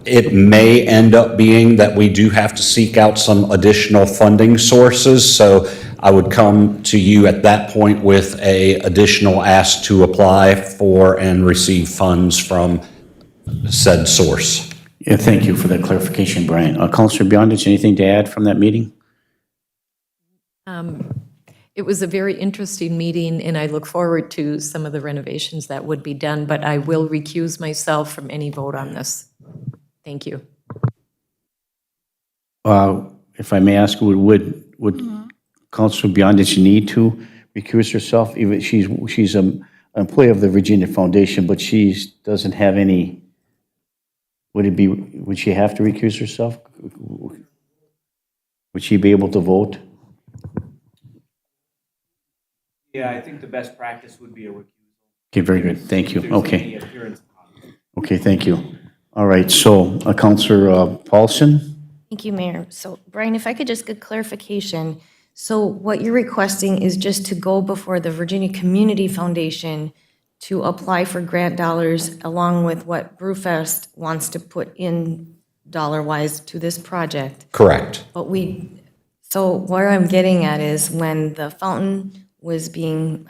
It may end up being that we do have to seek out some additional funding sources, so I would come to you at that point with a additional ask to apply for and receive funds from said source. Yeah, thank you for that clarification, Brian. Councilor Beyondich, anything to add from that meeting? It was a very interesting meeting, and I look forward to some of the renovations that would be done, but I will recuse myself from any vote on this. Thank you. If I may ask, would Councilor Beyondich need to recuse herself? Even she's an employee of the Virginia Foundation, but she doesn't have any, would she have to recuse herself? Would she be able to vote? Yeah, I think the best practice would be a recusal. Okay, very good, thank you, If there's okay. any appearance of conflict. Okay, thank you. All right, so Councilor Paulson? Thank you, Mayor. So Brian, if I could just get clarification. So what you're requesting is just to go before the Virginia Community Foundation to apply for grant dollars along with what Brewfest wants to put in dollar-wise to this project. Correct. But so where I'm getting at is when the fountain was being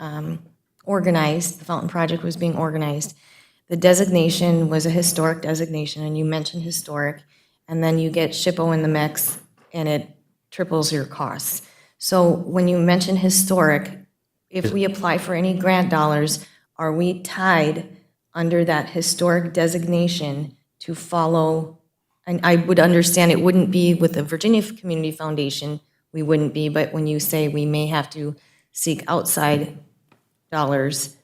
organized, the fountain project was being organized, the designation was a historic designation, and you mentioned historic, and then you get SHPO in the mix, and it triples your costs. So when you mention historic, if we apply for any grant dollars, are we tied under that historic designation to follow? And I would understand it wouldn't be with the Virginia Community Foundation, we wouldn't be, but when you say we may have to seek outside dollars,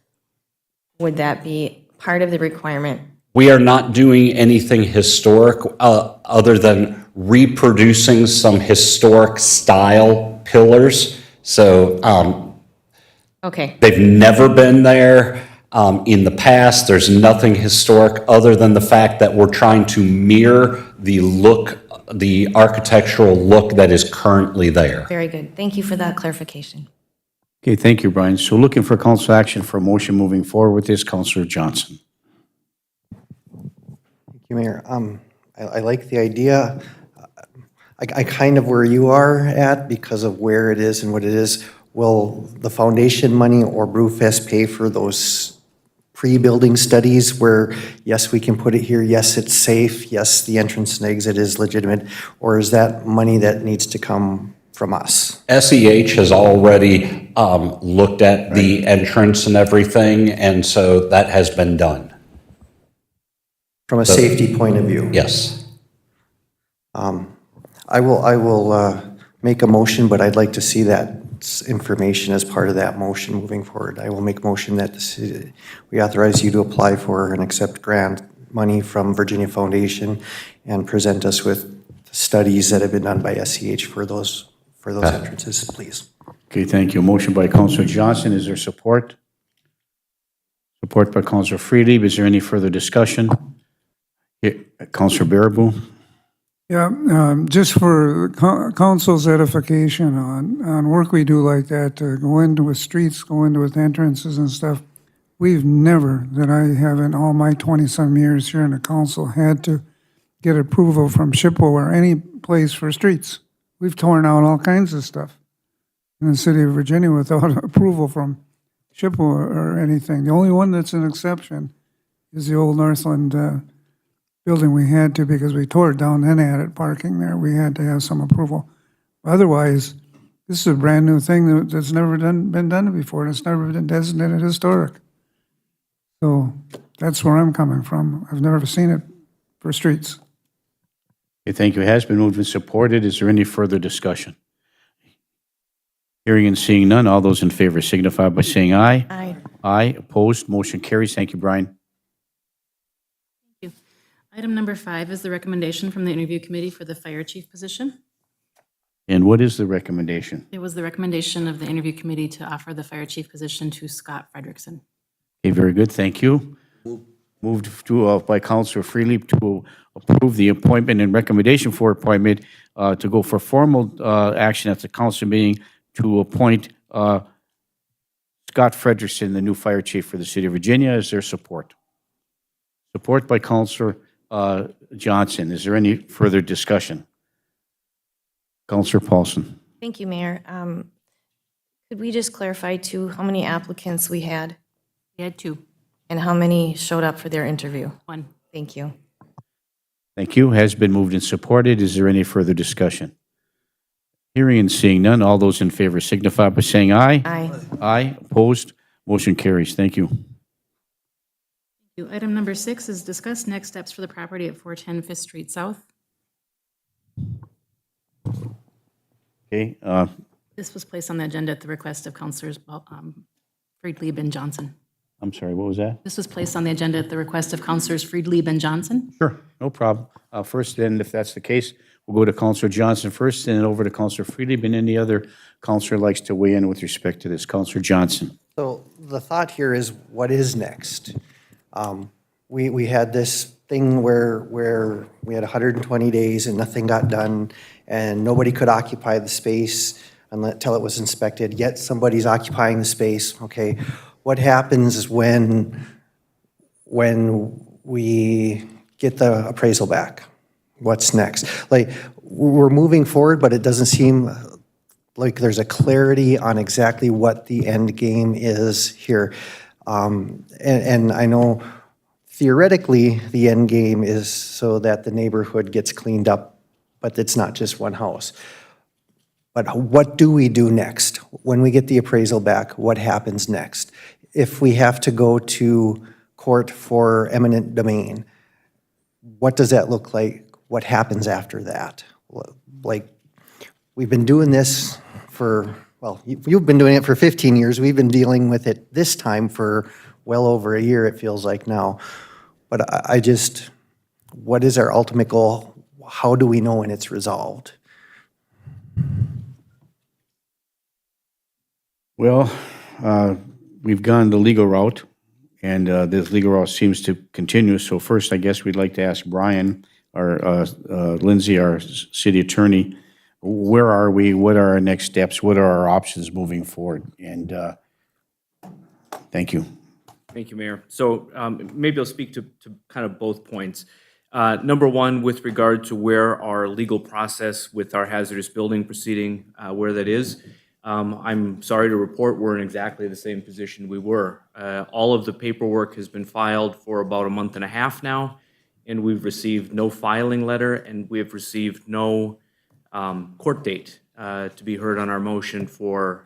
would that be part of the requirement? We are not doing anything historic other than reproducing some historic style pillars. So Okay, they've never been there in the past. There's nothing historic other than the fact that we're trying to mirror the look, the architectural look that is currently there. very good. Thank you for that clarification. Okay, thank you, Brian. So looking for council action for a motion moving forward with this, Councilor Johnson. Thank you, Mayor. I like the idea. I kind of where you are at because of where it is and what it is. Will the foundation money or Brewfest pay for those pre-building studies where, yes, we can put it here, yes, it's safe, yes, the entrance and exit is legitimate, or is that money that needs to come from us? SEH has already looked at the entrance and everything, and so that has been done. From a safety point of view? Yes. I will make a motion, but I'd like to see that information as part of that motion moving forward. I will make a motion that we authorize you to apply for and accept grant money from Virginia Foundation and present us with studies that have been done by SEH for those entrances, please. Okay, thank you. Motion by Councilor Johnson. Is there support? Support by Councilor Freely. Is there any further discussion? Councilor Baraboo? Yeah, just for council's edification on work we do like that, to go into with streets, go into with entrances and stuff, we've never, that I have in all my 20-some years here in the council, had to get approval from SHPO or any place for streets. We've torn out all kinds of stuff in the city of Virginia without approval from SHPO or anything. The only one that's an exception is the old Northland building we had to, because we tore it down and added parking there. We had to have some approval. Otherwise, this is a brand new thing that's never been done before, and it's never been designated historic. So that's where I'm coming from. I've never seen it for streets. Okay, thank you. It has been moved and supported. Is there any further discussion? Hearing and seeing none, all those in favor signify by saying aye. Aye. Aye, opposed, motion carries. Thank you, Brian. Item number 5 is the recommendation from the interview committee for the fire chief position. And what is the recommendation? It was the recommendation of the interview committee to offer the fire chief position to Scott Frederickson. Okay, very good, thank you. Moved to, by Councilor Freely to approve the appointment and recommendation for appointment to go for formal action at the council meeting to appoint Scott Frederickson, the new fire chief for the city of Virginia. Is there support? Support by Councilor Johnson. Is there any further discussion? Councilor Paulson. Thank you, Mayor. Could we just clarify too, how many applicants we had We had 2. and how many showed up for their interview? 1. Thank you. Thank you. Has been moved and supported. Is there any further discussion? Hearing and seeing none, all those in favor signify by saying aye. Aye. Aye, opposed, motion carries. Thank you. Item number 6 is discuss next steps for the property at 410 Fifth Street South. Okay, This was placed on the agenda at the request of Councilors Friedlieb and Johnson. I'm sorry, what was that? This was placed on the agenda at the request of Councilors Friedlieb and Johnson. Sure, no problem. First, then, if that's the case, we'll go to Councilor Johnson first, and then over to Councilor Friedlieb, and any other councilor likes to weigh in with respect to this. Councilor Johnson. So the thought here is, what is next? We had this thing where we had 120 days and nothing got done, and nobody could occupy the space until it was inspected, yet somebody's occupying the space, okay? What happens when we get the appraisal back? What's next? Like, we're moving forward, but it doesn't seem like there's a clarity on exactly what the end game is here. And I know theoretically, the end game is so that the neighborhood gets cleaned up, but it's not just one house. But what do we do next? When we get the appraisal back, what happens next? If we have to go to court for eminent domain, what does that look like? What happens after that? Like, we've been doing this for, well, you've been doing it for 15 years. We've been dealing with it this time for well over a year, it feels like now. But I just, what is our ultimate goal? How do we know when it's resolved? Well, we've gone the legal route, and this legal route seems to continue. So first, I guess we'd like to ask Brian, or Lindsay, our city attorney, where are we? What are our next steps? What are our options moving forward? And thank you. Thank you, Mayor. So maybe I'll speak to kind of both points. Number one, with regard to where our legal process with our hazardous building proceeding, where that is, I'm sorry to report we're in exactly the same position we were. All of the paperwork has been filed for about a month and a half now, and we've received no filing letter, and we have received no court date to be heard on our motion for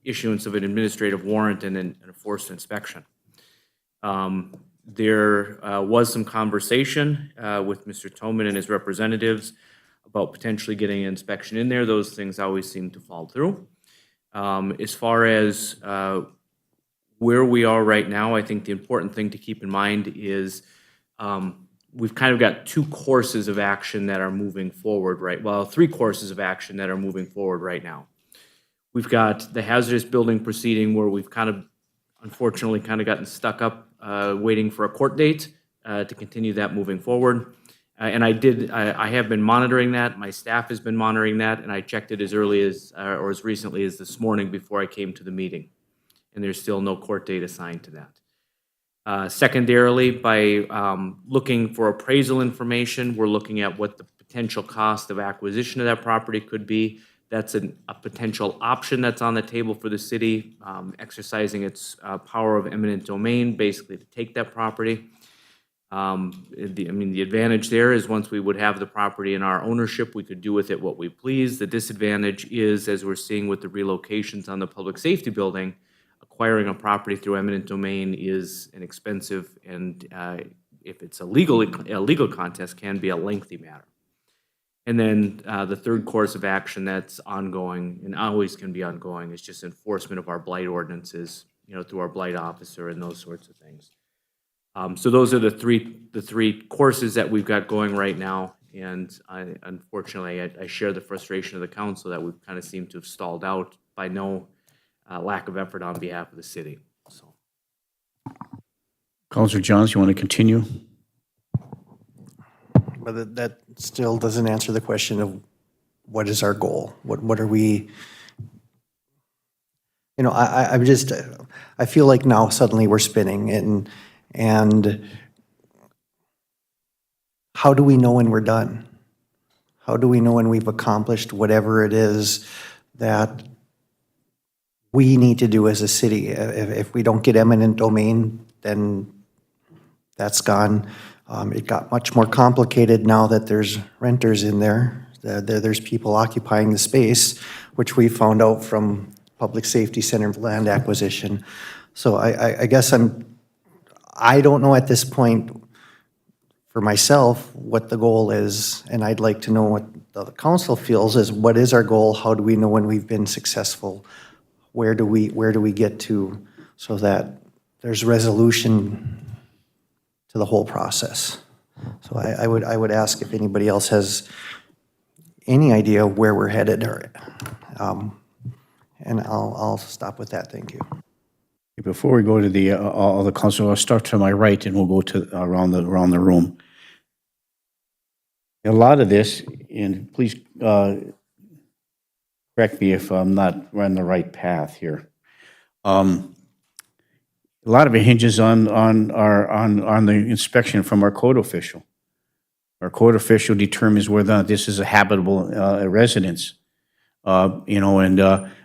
issuance of an administrative warrant and a forced inspection. There was some conversation with Mr. Toman and his representatives about potentially getting an inspection in there. Those things always seem to fall through. As far as where we are right now, I think the important thing to keep in mind is we've kind of got two courses of action that are moving forward, right? Well, three courses of action that are moving forward right now. We've got the hazardous building proceeding where we've kind of, unfortunately, kind of gotten stuck up waiting for a court date to continue that moving forward. And I have been monitoring that. My staff has been monitoring that, and I checked it as early as, or as recently as this morning before I came to the meeting. And there's still no court date assigned to that. Secondarily, by looking for appraisal information, we're looking at what the potential cost of acquisition of that property could be. That's a potential option that's on the table for the city, exercising its power of eminent domain, basically to take that property. The advantage there is once we would have the property in our ownership, we could do with it what we please. The disadvantage is, as we're seeing with the relocations on the public safety building, acquiring a property through eminent domain is an expensive and, if it's a legal contest, can be a lengthy matter. And then the third course of action that's ongoing and always can be ongoing is just enforcement of our blight ordinances, through our blight officer and those sorts of things. So those are the three courses that we've got going right now. And unfortunately, I share the frustration of the council that we've kind of seemed to have stalled out by no lack of effort on behalf of the city. So, Councilor Johns, you want to continue? But that still doesn't answer the question of what is our goal? What are we, I feel like now suddenly we're spinning and how do we know when we're done? How do we know when we've accomplished whatever it is that we need to do as a city? If we don't get eminent domain, then that's gone. It got much more complicated now that there's renters in there. There's people occupying the space, which we found out from Public Safety Center land acquisition. So I guess I don't know at this point for myself what the goal is, and I'd like to know what the council feels is, what is our goal? How do we know when we've been successful? Where do we get to, so that there's resolution to the whole process? So I would ask if anybody else has any idea where we're headed, or, and I'll stop with that, thank you. Before we go to the, all the council, I'll start to my right and we'll go to around the room. A lot of this, and please correct me if I'm not on the right path here. A lot of it hinges on the inspection from our code official. Our code official determines whether this is a habitable residence. You know, and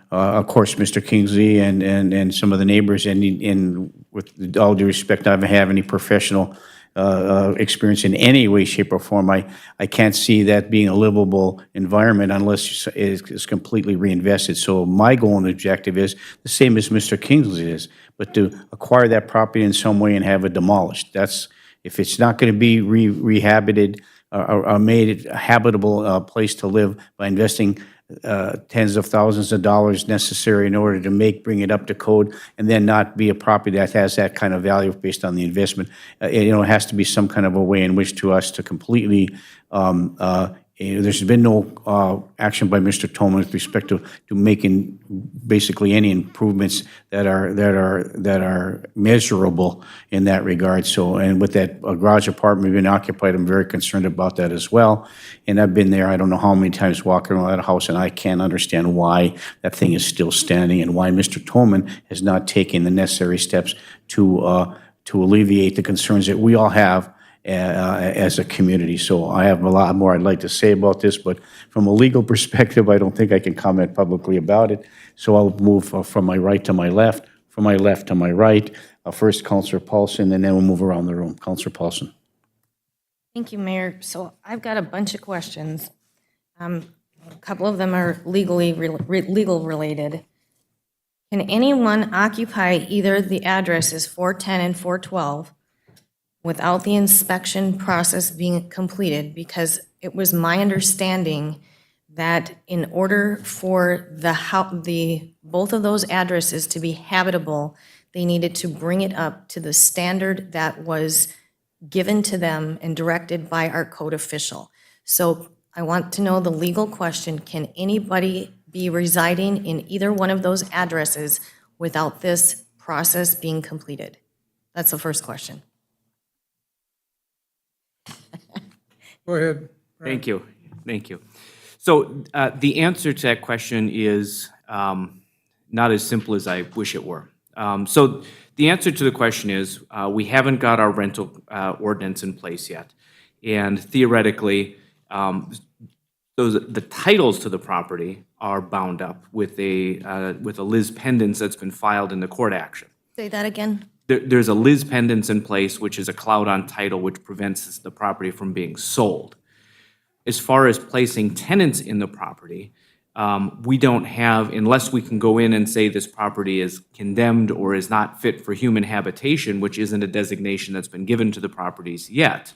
of course, Mr. Kingsley and some of the neighbors, and with all due respect, I don't have any professional experience in any way, shape, or form. I can't see that being a livable environment unless it's completely reinvested. So my goal and objective is the same as Mr. Kingsley is, but to acquire that property in some way and have it demolished. That's, if it's not going to be rehabited or made a habitable place to live by investing tens of thousands of dollars necessary in order to bring it up to code, and then not be a property that has that kind of value based on the investment. You know, it has to be some kind of a way in which to us to completely, there's been no action by Mr. Tolman with respect to making basically any improvements that are measurable in that regard. So, and with that garage apartment being occupied, I'm very concerned about that as well. And I've been there, I don't know how many times, walking around that house, and I can't understand why that thing is still standing and why Mr. Tolman has not taken the necessary steps to alleviate the concerns that we all have as a community. So I have a lot more I'd like to say about this, but from a legal perspective, I don't think I can comment publicly about it. So I'll move from my right to my left, from my left to my right. First, Councillor Paulson, and then we'll move around the room. Councillor Paulson. Thank you, Mayor. So I've got a bunch of questions. A couple of them are legal related. Can anyone occupy either the addresses 410 and 412 without the inspection process being completed? Because it was my understanding that in order for both of those addresses to be habitable, they needed to bring it up to the standard that was given to them and directed by our code official. So I want to know the legal question: can anybody be residing in either one of those addresses without this process being completed? That's the first question. Go ahead. Thank you. Thank you. So the answer to that question is not as simple as I wish it were. So the answer to the question is we haven't got our rental ordinance in place yet. And theoretically, the titles to the property are bound up with a lis pendens that's been filed in the court action. Say that again. There's a lis pendens in place, which is a cloud on title, which prevents the property from being sold. As far as placing tenants in the property, we don't have, unless we can go in and say this property is condemned or is not fit for human habitation, which isn't a designation that's been given to the properties yet,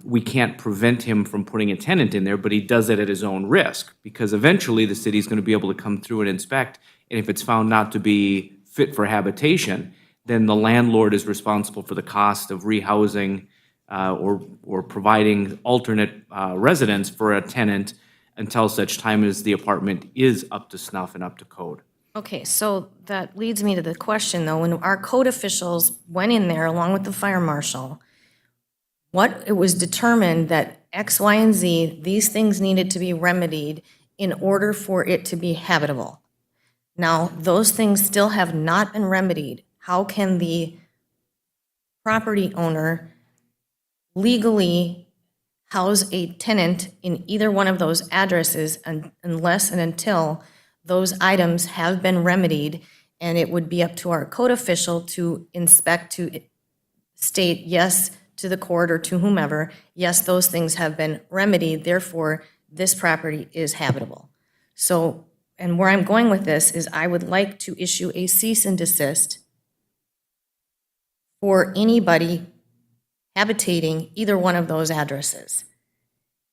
we can't prevent him from putting a tenant in there, but he does it at his own risk, because eventually the city's going to be able to come through and inspect, and if it's found not to be fit for habitation, then the landlord is responsible for the cost of rehousing or providing alternate residence for a tenant until such time as the apartment is up to snuff and up to code. Okay, so that leads me to the question, though. When our code officials went in there along with the fire marshal, it was determined that X, Y, and Z, these things needed to be remedied in order for it to be habitable. Now, those things still have not been remedied. How can the property owner legally house a tenant in either one of those addresses unless and until those items have been remedied? And it would be up to our code official to inspect, to state yes to the court or to whomever, yes, those things have been remedied, therefore this property is habitable. So, and where I'm going with this is I would like to issue a cease and desist for anybody habitating either one of those addresses.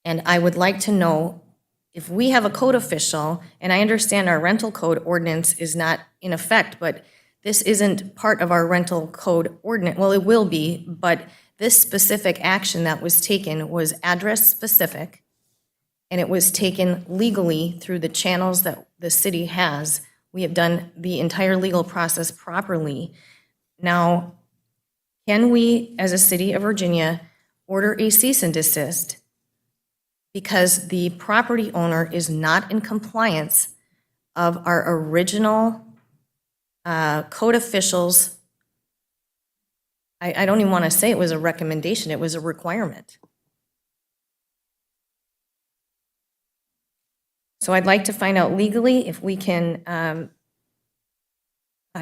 And I would like to know if we have a code official, and I understand our rental code ordinance is not in effect, but this isn't part of our rental code ordinance. Well, it will be, but this specific action that was taken was address specific, and it was taken legally through the channels that the city has. We have done the entire legal process properly. Now, can we, as a city of Virginia, order a cease and desist because the property owner is not in compliance of our original code officials? I don't even want to say it was a recommendation, it was a requirement. So I'd like to find out legally if we can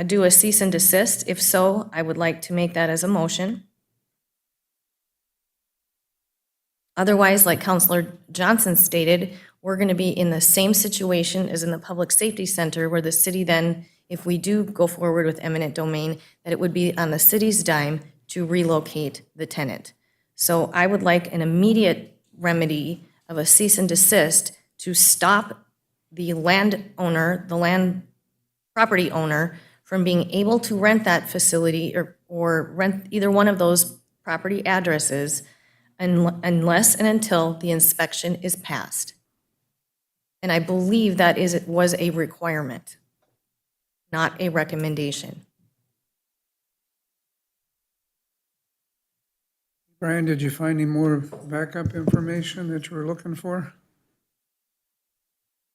do a cease and desist. If so, I would like to make that as a motion. Otherwise, like Counselor Johnson stated, we're going to be in the same situation as in the Public Safety Center, where the city then, if we do go forward with eminent domain, that it would be on the city's dime to relocate the tenant. So I would like an immediate remedy of a cease and desist to stop the landowner, the land property owner, from being able to rent that facility or rent either one of those property addresses unless and until the inspection is passed. And I believe that was a requirement, not a recommendation. Brian, did you find any more backup information that you were looking for?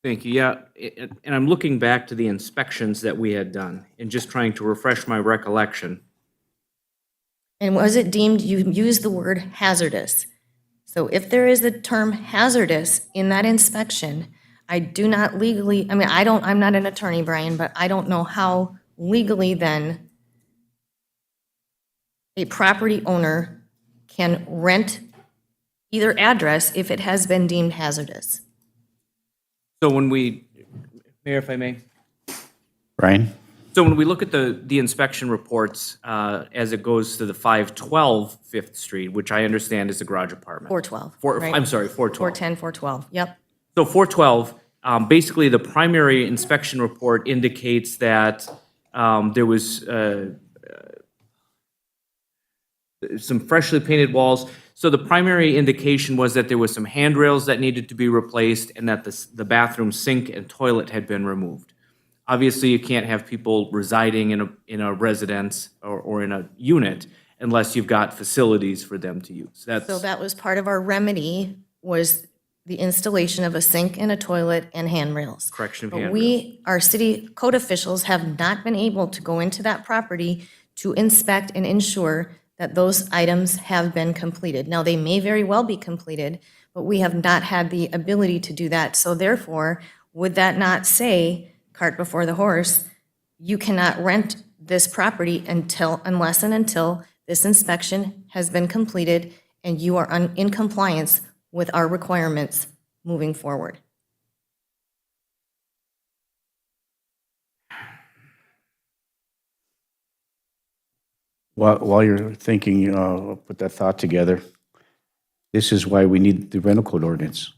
Thank you. Yeah, and I'm looking back to the inspections that we had done and just trying to refresh my recollection. And was it deemed, you used the word hazardous. So if there is the term hazardous in that inspection, I do not legally, I'm not an attorney, Brian, but I don't know how legally then a property owner can rent either address if it has been deemed hazardous. So when we, Mayor, if I may? Brian? So when we look at the inspection reports, as it goes to the 512 Fifth Street, which I understand is the garage apartment. 412, right? I'm sorry, 412. 410, 412, yep. So 412, basically the primary inspection report indicates that there was some freshly painted walls. So the primary indication was that there was some handrails that needed to be replaced and that the bathroom sink and toilet had been removed. Obviously, you can't have people residing in a residence or in a unit unless you've got facilities for them to use. So that was part of our remedy, was the installation of a sink and a toilet and handrails. Correction of But handrails. our city code officials have not been able to go into that property to inspect and ensure that those items have been completed. Now, they may very well be completed, but we have not had the ability to do that. So therefore, would that not say, cart before the horse, you cannot rent this property unless and until this inspection has been completed and you are in compliance with our requirements moving forward? While you're thinking, put that thought together, this is why we need the rental code ordinance.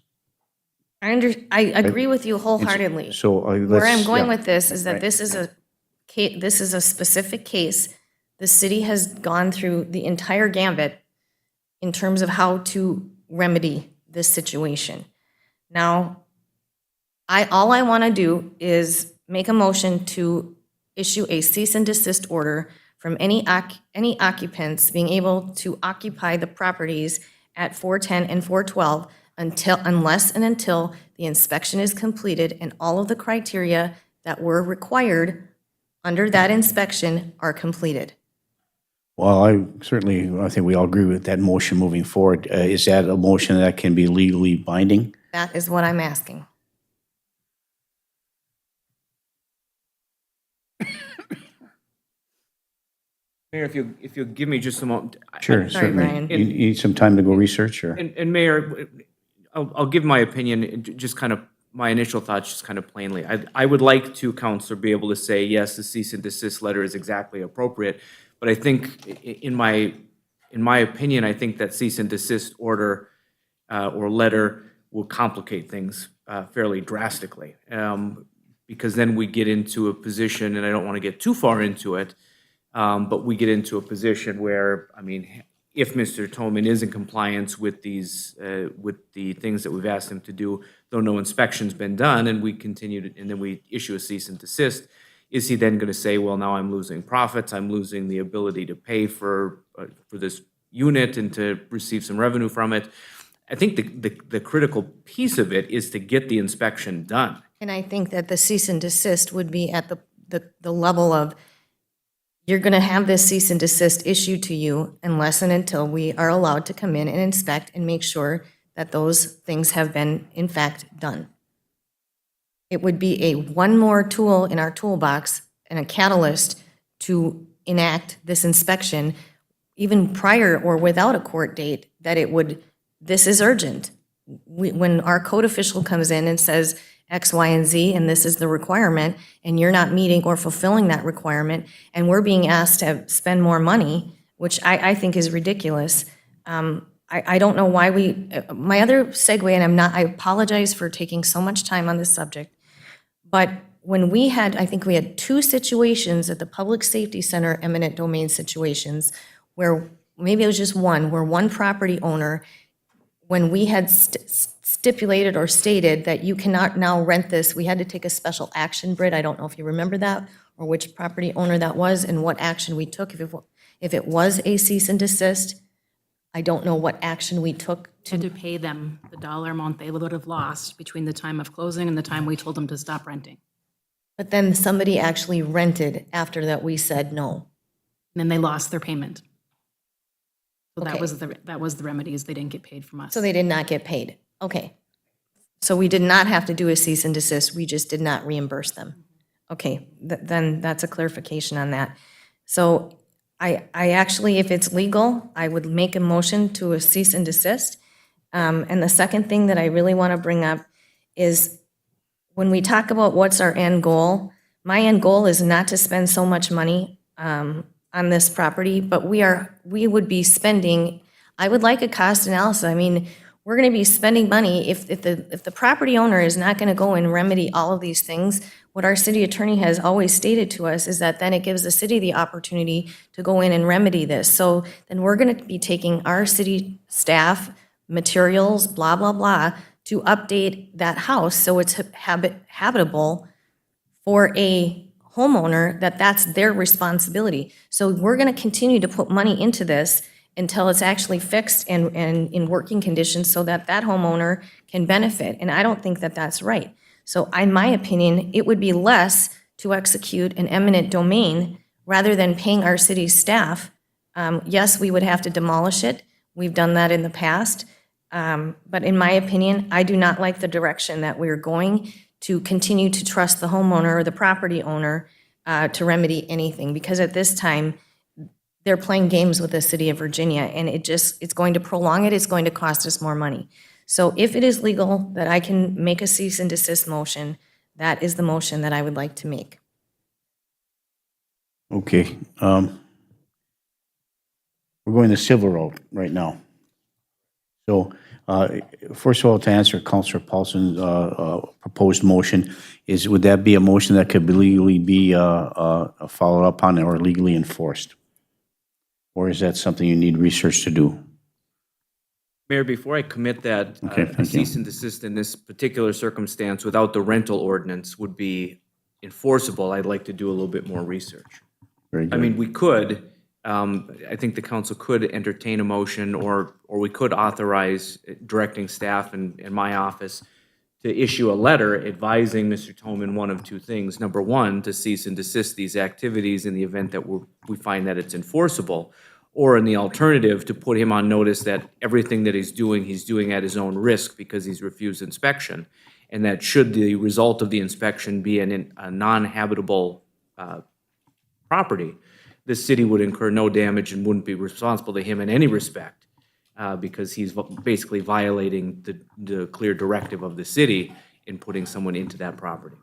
I agree with you wholeheartedly. So Where I'm going yeah. with this is that Right. this is a specific case. The city has gone through the entire gambit in terms of how to remedy this situation. Now, all I want to do is make a motion to issue a cease and desist order from any occupants being able to occupy the properties at 410 and 412 unless and until the inspection is completed and all of the criteria that were required under that inspection are completed. Well, I think we all agree with that motion moving forward. Is that a motion that can be legally binding? That is what I'm asking. Mayor, if you'll give me just a moment. Sure, Sorry, certainly. Brian. You need some time to go research, or? And Mayor, I'll give my opinion, just kind of, my initial thoughts, just kind of plainly. I would like to, Counselor, be able to say, yes, the cease and desist letter is exactly appropriate, but I think, in my opinion, I think that cease and desist order or letter will complicate things fairly drastically. Because then we get into a position, and I don't want to get too far into it, but we get into a position where, I mean, if Mr. Toman is in compliance with these, with the things that we've asked him to do, though no inspection's been done, and we continue to, and then we issue a cease and desist, is he then going to say, well, now I'm losing profits, I'm losing the ability to pay for this unit and to receive some revenue from it? I think the critical piece of it is to get the inspection done. And I think that the cease and desist would be at the level of, you're going to have this cease and desist issued to you unless and until we are allowed to come in and inspect and make sure that those things have been, in fact, done. It would be a one more tool in our toolbox and a catalyst to enact this inspection, even prior or without a court date, that it would, this is urgent. When our code official comes in and says X, Y, and Z, and this is the requirement, and you're not meeting or fulfilling that requirement, and we're being asked to spend more money, which I think is ridiculous. I don't know why my other segue, and I apologize for taking so much time on this subject, but when I think we had 2 situations at the Public Safety Center, eminent domain situations, where maybe it was just one, where one property owner, when we had stipulated or stated that you cannot now rent this, we had to take a special action, Britt. I don't know if you remember that, or which property owner that was and what action we took. If it was a cease and desist, I don't know what action we took To pay them the dollar amount they would have lost between the time of closing and the time we told them to stop renting. but then somebody actually rented after that we said no. And then they lost their payment. So Okay. that was the remedies. They didn't get paid from us. So they did not get paid. Okay. So we did not have to do a cease and desist, we just did not reimburse them. Okay, then that's a clarification on that. So I actually, if it's legal, I would make a motion to a cease and desist. And the second thing that I really want to bring up is when we talk about what's our end goal, my end goal is not to spend so much money on this property, but we would be spending, I would like a cost analysis. I mean, we're going to be spending money if the property owner is not going to go and remedy all of these things. What our city attorney has always stated to us is that then it gives the city the opportunity to go in and remedy this. So then we're going to be taking our city staff, materials, blah, blah, blah, to update that house so it's habitable for a homeowner, that's their responsibility. So we're going to continue to put money into this until it's actually fixed and in working conditions so that homeowner can benefit. And I don't think that that's right. So in my opinion, it would be less to execute an eminent domain rather than paying our city staff. Yes, we would have to demolish it. We've done that in the past. But in my opinion, I do not like the direction that we're going to continue to trust the homeowner or the property owner to remedy anything. Because at this time, they're playing games with the city of Virginia, and it's going to prolong it, it's going to cost us more money. So if it is legal that I can make a cease and desist motion, that is the motion that I would like to make. Okay. We're going the civil road right now. So, first of all, to answer Councilor Paulson's proposed motion, would that be a motion that could legally be followed up on or legally enforced? Or is that something you need research to do? Mayor, before I commit that, Okay, a thank you. cease and desist in this particular circumstance without the rental ordinance would be enforceable, I'd like to do a little bit more research. Very good. I mean, we could, I think the council could entertain a motion, or we could authorize directing staff and my office to issue a letter advising Mr. Toman one of 2 things. Number 1, to cease and desist these activities in the event that we find that it's enforceable, or in the alternative, to put him on notice that everything that he's doing at his own risk because he's refused inspection, and that should the result of the inspection be a non-habitable property, the city would incur no damage and wouldn't be responsible to him in any respect. because he's basically violating the clear directive of the city in putting someone into that property.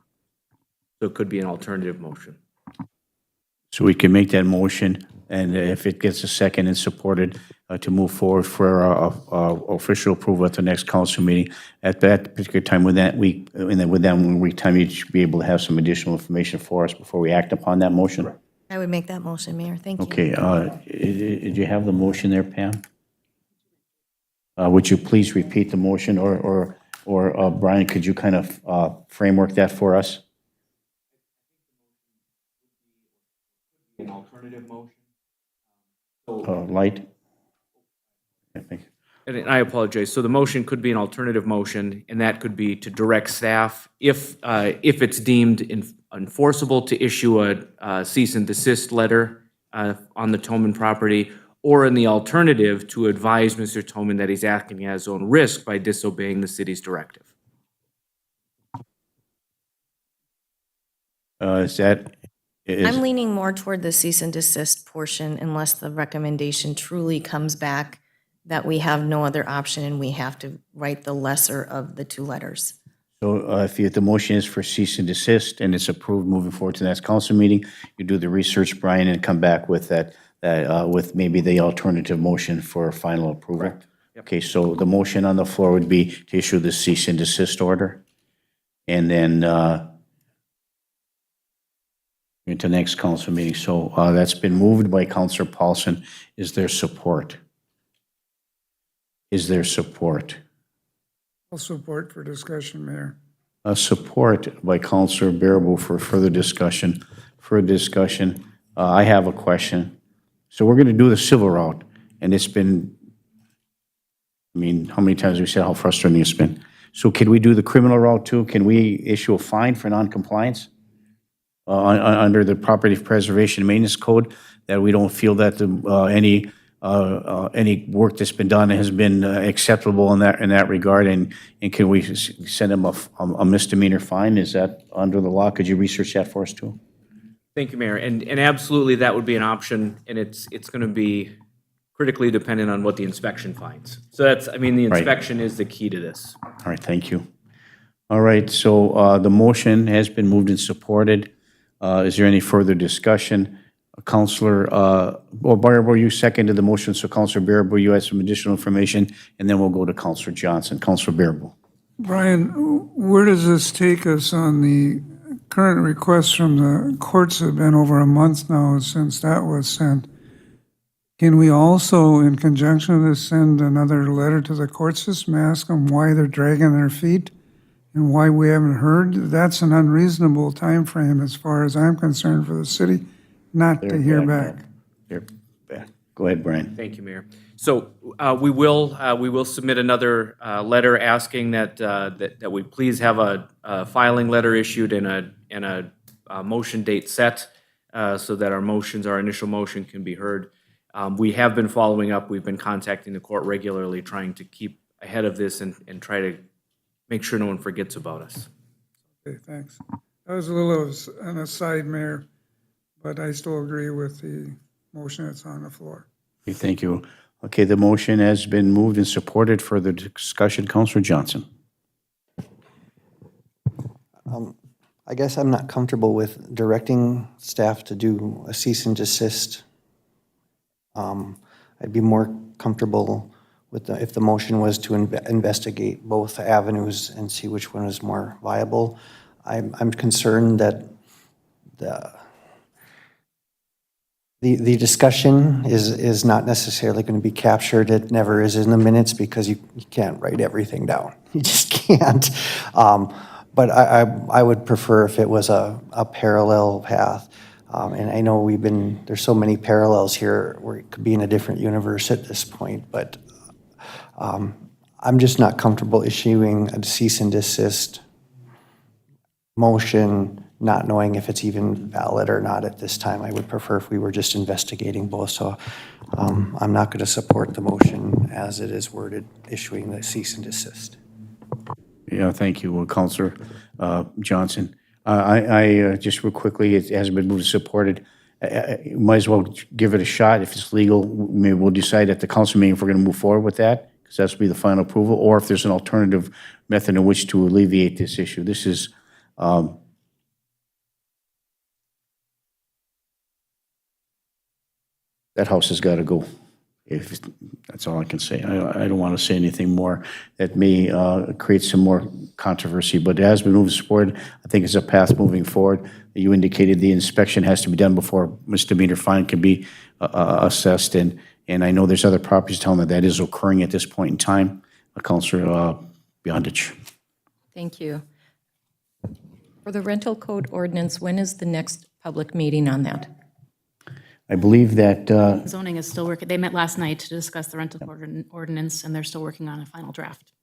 So it could be an alternative motion. So we can make that motion, and if it gets a second and supported, to move forward for official approval at the next council meeting. At that particular time, with that week, and then with that 1 week time, you should be able to have some additional information for us before we act upon that motion. I would make that motion, Mayor. Thank you. Okay, did you have the motion there, Pam? Would you please repeat the motion, or Brian, could you kind of framework that for us? An alternative motion? Light? I think. And I apologize. So the motion could be an alternative motion, and that could be to direct staff, if it's deemed enforceable, to issue a cease and desist letter on the Toman property, or in the alternative, to advise Mr. Toman that he's acting at his own risk by disobeying the city's directive. I'm leaning more toward the cease and desist portion unless the recommendation truly comes back that we have no other option and we have to write the lesser of the two letters. So if the motion is for cease and desist and it's approved moving forward to the next council meeting, you do the research, Brian, and come back with that with maybe the alternative motion for final approval. Correct. Yep. Okay, so the motion on the floor would be to issue the cease and desist order. And then into next council meeting. So that's been moved by Councilor Paulson. Is there support? Is there support? I'll support for discussion, Mayor. Support by Councilor Bearable for further discussion. I have a question. So we're going to do the civil route, and it's been, I mean, how many times have we said how frustrating it's been? So can we do the criminal route too? Can we issue a fine for noncompliance under the Property Preservation and Maintenance Code, that we don't feel that any work that's been done has been acceptable in that regard, and can we send them a misdemeanor fine? Is that under the law? Could you research that for us too? Thank you, Mayor. And absolutely, that would be an option, and it's going to be critically dependent on what the inspection finds. So that's, I mean, the Right. inspection is the key to this. All right, thank you. All right, so the motion has been moved and supported. Is there any further discussion? Councilor, Bearable, you seconded the motion, so Councilor Bearable, you have some additional information, and then we'll go to Councilor Johnson. Councilor Bearable. Brian, where does this take us on the current requests from the courts? Have been over a month now since that was sent. Can we also, in conjunction with this, send another letter to the court system, ask them why they're dragging their feet and why we haven't heard? That's an unreasonable time frame, as far as I'm concerned, for the city not to hear back. They're back. Go ahead, Brian. Thank you, Mayor. So we will submit another letter asking that we please have a filing letter issued and a motion date set so that our initial motion can be heard. We have been following up. We've been contacting the court regularly, trying to keep ahead of this and try to make sure no one forgets about us. Okay, thanks. That was a little of an aside, Mayor, but I still agree with the motion that's on the floor. Okay, thank you. Okay, the motion has been moved and supported. Further discussion, Councilor Johnson. I guess I'm not comfortable with directing staff to do a cease and desist. I'd be more comfortable with if the motion was to investigate both avenues and see which one is more viable. I'm concerned that the discussion is not necessarily going to be captured. It never is in the minutes because you can't write everything down. You just can't. But I would prefer if it was a parallel path. And I know there's so many parallels here where it could be in a different universe at this point, but I'm just not comfortable issuing a cease and desist motion, not knowing if it's even valid or not at this time. I would prefer if we were just investigating both. So I'm not going to support the motion as it is worded, issuing the cease and desist. Yeah, thank you, Councilor Johnson. I just real quickly, it has been moved and supported. might as well give it a shot. If it's legal, maybe we'll decide at the council meeting if we're going to move forward with that, because that's be the final approval, or if there's an alternative method in which to alleviate this issue. This is, that house has got to go. If, that's all I can say. I don't want to say anything more that may create some more controversy, but as we move forward, I think it's a path moving forward. You indicated the inspection has to be done before misdemeanor fine can be assessed, and I know there's other properties telling that is occurring at this point in time. Councilor Beyondich. Thank you. For the rental code ordinance, when is the next public meeting on that? I believe that Zoning is still working. They met last night to discuss the rental ordinance, and they're still working on a final draft.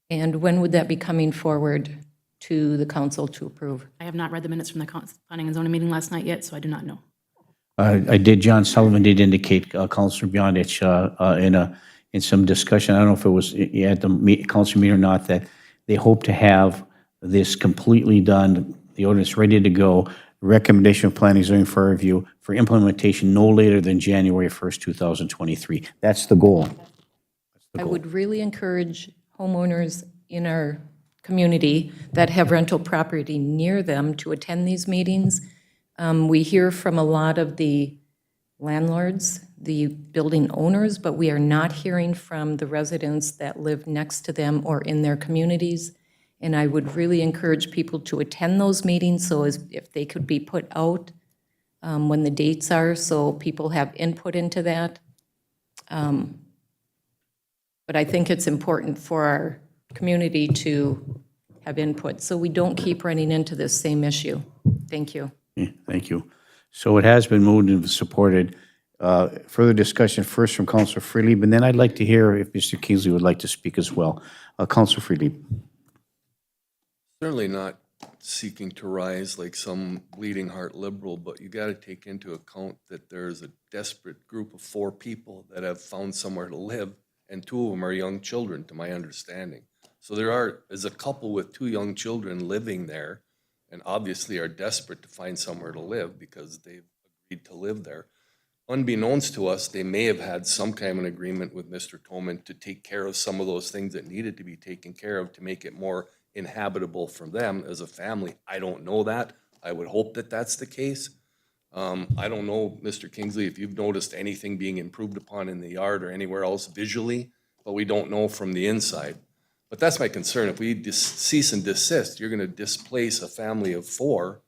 And when would that be coming forward to the council to approve? I have not read the minutes from the planning and zoning meeting last night yet, so I do not know. I did, John Sullivan did indicate, Councilor Beyondich, in some discussion, I don't know if it was at the council meeting or not, that they hope to have this completely done, the ordinance ready to go, recommendation of planning zoning for review for implementation no later than January 1st, 2023. That's the goal. I would really encourage homeowners in our community that have rental property near them to attend these meetings. We hear from a lot of the landlords, the building owners, but we are not hearing from the residents that live next to them or in their communities. And I would really encourage people to attend those meetings, so as if they could be put out when the dates are, so people have input into that. But I think it's important for our community to have input, so we don't keep running into this same issue. Thank you. Yeah, thank you. So it has been moved and supported. Further discussion first from Councilor Freely, but then I'd like to hear if Mr. Kingsley would like to speak as well. Councilor Freely. Certainly not seeking to rise like some bleeding heart liberal, but you got to take into account that there's a desperate group of 4 people that have found somewhere to live, and 2 of them are young children, to my understanding. So there's a couple with 2 young children living there, and obviously are desperate to find somewhere to live because they've agreed to live there. Unbeknownst to us, they may have had some kind of an agreement with Mr. Toman to take care of some of those things that needed to be taken care of to make it more inhabitable for them as a family. I don't know that. I would hope that that's the case. I don't know, Mr. Kingsley, if you've noticed anything being improved upon in the yard or anywhere else visually, but we don't know from the inside. But that's my concern. If we cease and desist, you're going to displace a family of 4,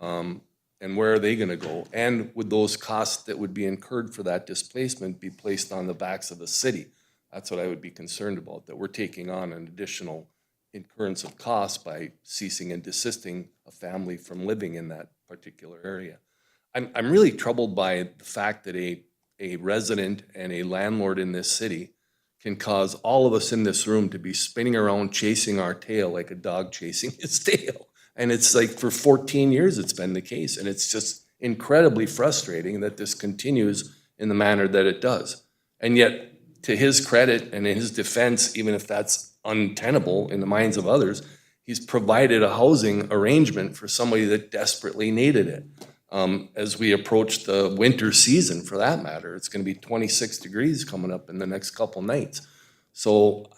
and where are they going to go? And would those costs that would be incurred for that displacement be placed on the backs of the city? That's what I would be concerned about, that we're taking on an additional incurrence of costs by ceasing and desisting a family from living in that particular area. I'm really troubled by the fact that a resident and a landlord in this city can cause all of us in this room to be spinning around chasing our tail like a dog chasing his tail. And it's like for 14 years it's been the case. And it's just incredibly frustrating that this continues in the manner that it does. And yet, to his credit and in his defense, even if that's untenable in the minds of others, he's provided a housing arrangement for somebody that desperately needed it. As we approach the winter season, for that matter, it's going to be 26 degrees coming up in the next couple nights. So,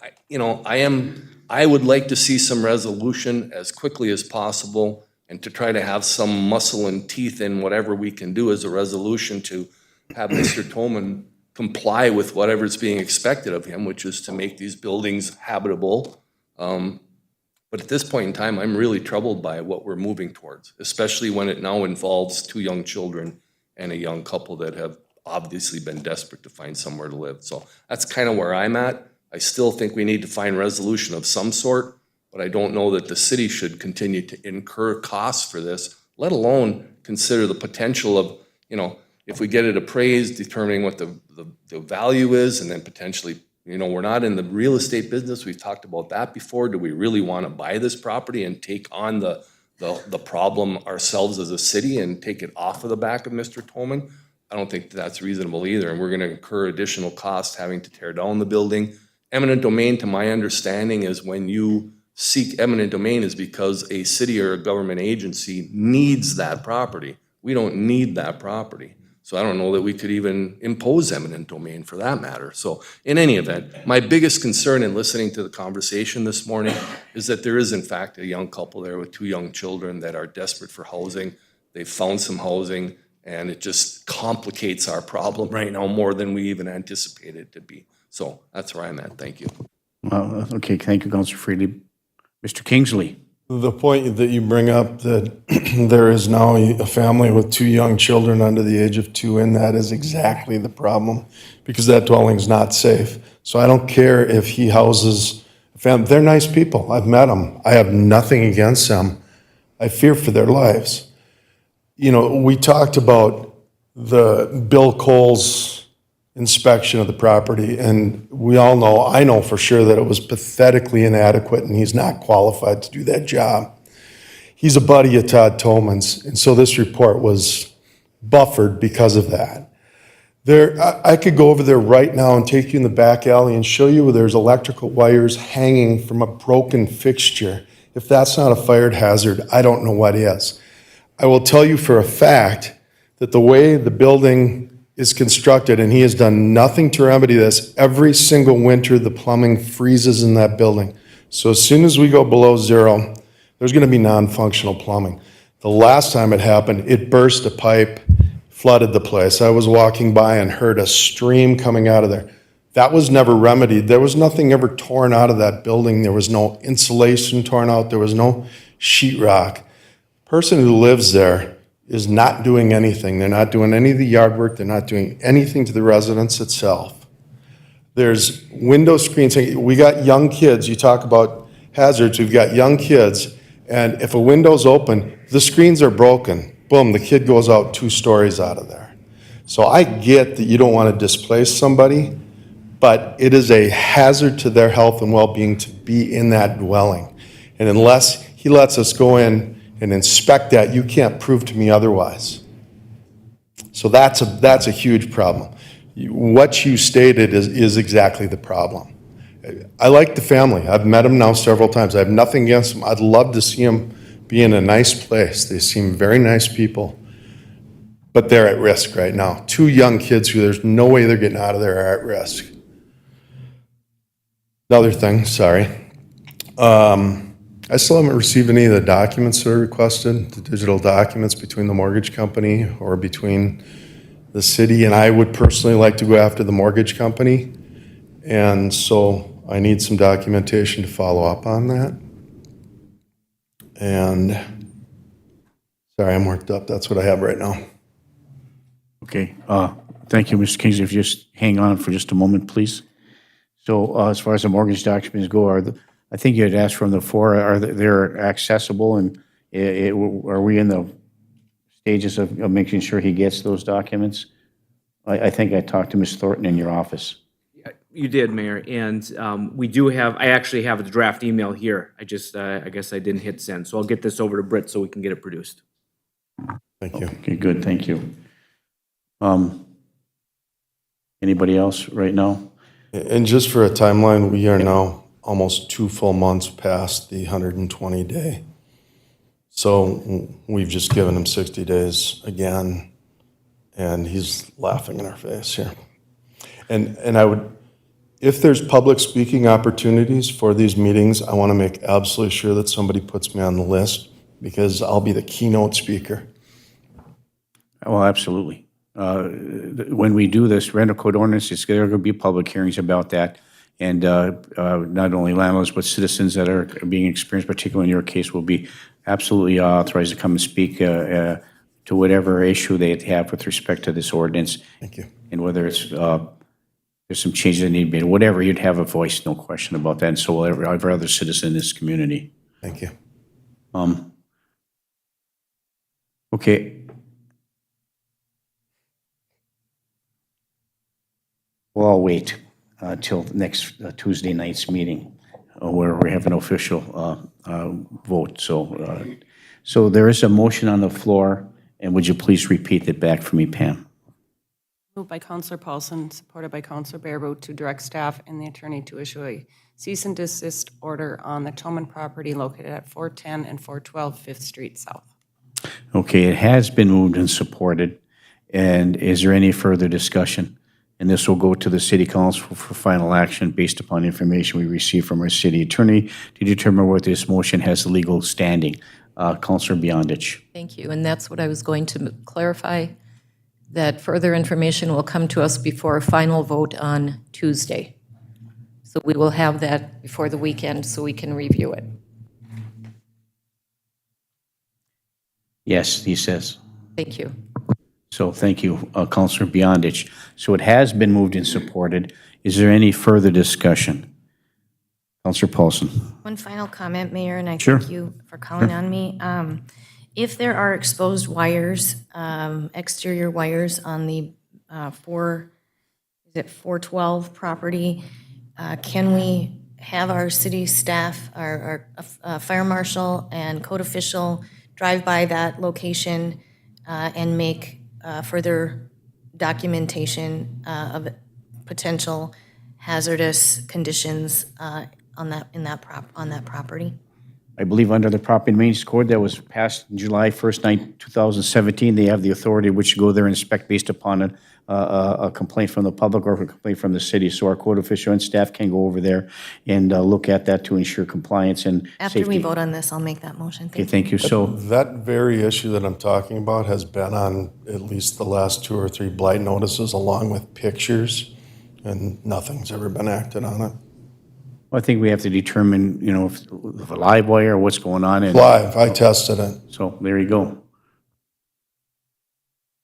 I would like to see some resolution as quickly as possible and to try to have some muscle and teeth in whatever we can do as a resolution to have Mr. Toman comply with whatever's being expected of him, which is to make these buildings habitable. But at this point in time, I'm really troubled by what we're moving towards, especially when it now involves 2 young children and a young couple that have obviously been desperate to find somewhere to live. So that's kind of where I'm at. I still think we need to find resolution of some sort, but I don't know that the city should continue to incur costs for this, let alone consider the potential of, if we get it appraised, determining what the value is, and then potentially, we're not in the real estate business. We've talked about that before. Do we really want to buy this property and take on the problem ourselves as a city and take it off of the back of Mr. Toman? I don't think that's reasonable either, and we're going to incur additional costs having to tear down the building. Eminent domain, to my understanding, is when you seek eminent domain is because a city or a government agency needs that property We don't need that property. So I don't know that we could even impose eminent domain for that matter. So in any event, my biggest concern in listening to the conversation this morning is that there is in fact a young couple there with 2 young children that are desperate for housing. They've found some housing, and it just complicates our problem right now more than we even anticipated it to be. So that's where I'm at. Thank you. Okay, thank you, Councilor Freely. Mr. Kingsley? The point that you bring up that there is now a family with 2 young children under the age of 2, and that is exactly the problem, because that dwelling's not safe. So I don't care if he houses a family. They're nice people. I've met them. I have nothing against them. I fear for their lives. You know, we talked about the Bill Cole's inspection of the property, and we all know, I know for sure that it was pathetically inadequate, and he's not qualified to do that job. He's a buddy of Todd Tolman's, and so this report was buffered because of that. I could go over there right now and take you in the back alley and show you where there's electrical wires hanging from a broken fixture. If that's not a fire hazard, I don't know what is. I will tell you for a fact that the way the building is constructed, and he has done nothing to remedy this, every single winter the plumbing freezes in that building. So as soon as we go below 0, there's going to be non-functional plumbing. The last time it happened, it burst a pipe, flooded the place. I was walking by and heard a stream coming out of there. That was never remedied. There was nothing ever torn out of that building. There was no insulation torn out. There was no sheetrock. Person who lives there is not doing anything. They're not doing any of the yard work. They're not doing anything to the residence itself. There's window screens. We got young kids. You talk about hazards. We've got young kids. And if a window's open, the screens are broken. Boom, the kid goes out 2 stories out of there. So I get that you don't want to displace somebody, but it is a hazard to their health and well-being to be in that dwelling. And unless he lets us go in and inspect that, you can't prove to me otherwise. So that's a huge problem. What you stated is exactly the problem. I like the family. I've met them now several times. I have nothing against them. I'd love to see them be in a nice place. They seem very nice people, but they're at risk right now. 2 young kids who there's no way they're getting out of there are at risk. Another thing, sorry. I still haven't received any of the documents that are requested, the digital documents between the mortgage company or between the city, and I would personally like to go after the mortgage company. And so I need some documentation to follow up on that. And sorry, I'm worked up. That's what I have right now. Okay, thank you, Mr. Kingsley. If you just hang on for just a moment, please. So as far as the mortgage documents go, I think you had asked from the floor, are they accessible, and are we in the stages of making sure he gets those documents? I think I talked to Ms. Thornton in your office. You did, Mayor, and we do have, I actually have the draft email here. I just, I guess I didn't hit send, so I'll get this over to Britt so we can get it produced. Thank you. Okay, good, thank you. Anybody else right now? And just for a timeline, we are now almost 2 full months past the 120-day. So we've just given him 60 days again, and he's laughing in our face here. And I would, if there's public speaking opportunities for these meetings, I want to make absolutely sure that somebody puts me on the list, because I'll be the keynote speaker. Well, absolutely. When we do this rental code ordinance, there are going to be public hearings about that. And not only landlords, but citizens that are being experienced, particularly in your case, will be absolutely authorized to come and speak to whatever issue they have with respect to this ordinance. Thank you. And whether it's there's some changes that need to be made, whatever, you'd have a voice, no question about that. And so will every other citizen in this community. Thank you. Okay. Well, I'll wait till next Tuesday night's meeting where we have an official vote. So there is a motion on the floor, and would you please repeat it back for me, Pam? Moved by Councilor Paulson, supported by Councilor Bearboot, to direct staff and the attorney to issue a cease and desist order on the Tolman property located at 410 and 412 5th Street South. Okay, it has been moved and supported. And is there any further discussion? And this will go to the city council for final action based upon information we received from our city attorney to determine whether this motion has legal standing. Councilor Beyondich. Thank you, and that's what I was going to clarify, that further information will come to us before a final vote on Tuesday. So we will have that before the weekend so we can review it. Yes, he says. Thank you. So thank you, Councilor Beyondich. So it has been moved and supported. Is there any further discussion? Councilor Paulson. One final comment, Mayor, and I Sure. thank you for calling on me. If there are exposed wires, exterior wires on the 412 property, can we have our city staff, our fire marshal and code official drive by that location and make further documentation of potential hazardous conditions on that property? I believe under the property and maintenance code that was passed July 1st, 2017, they have the authority which go there and inspect based upon a complaint from the public or a complaint from the city. So our code official and staff can go over there and look at that to ensure compliance and After safety. we vote on this, I'll make that motion. Okay, thank you. So That very issue that I'm talking about has been on at least the last 2 or 3 blight notices along with pictures, and nothing's ever been acted on it. I think we have to determine, if a live wire or what's going on. And Live, I tested it. so there you go.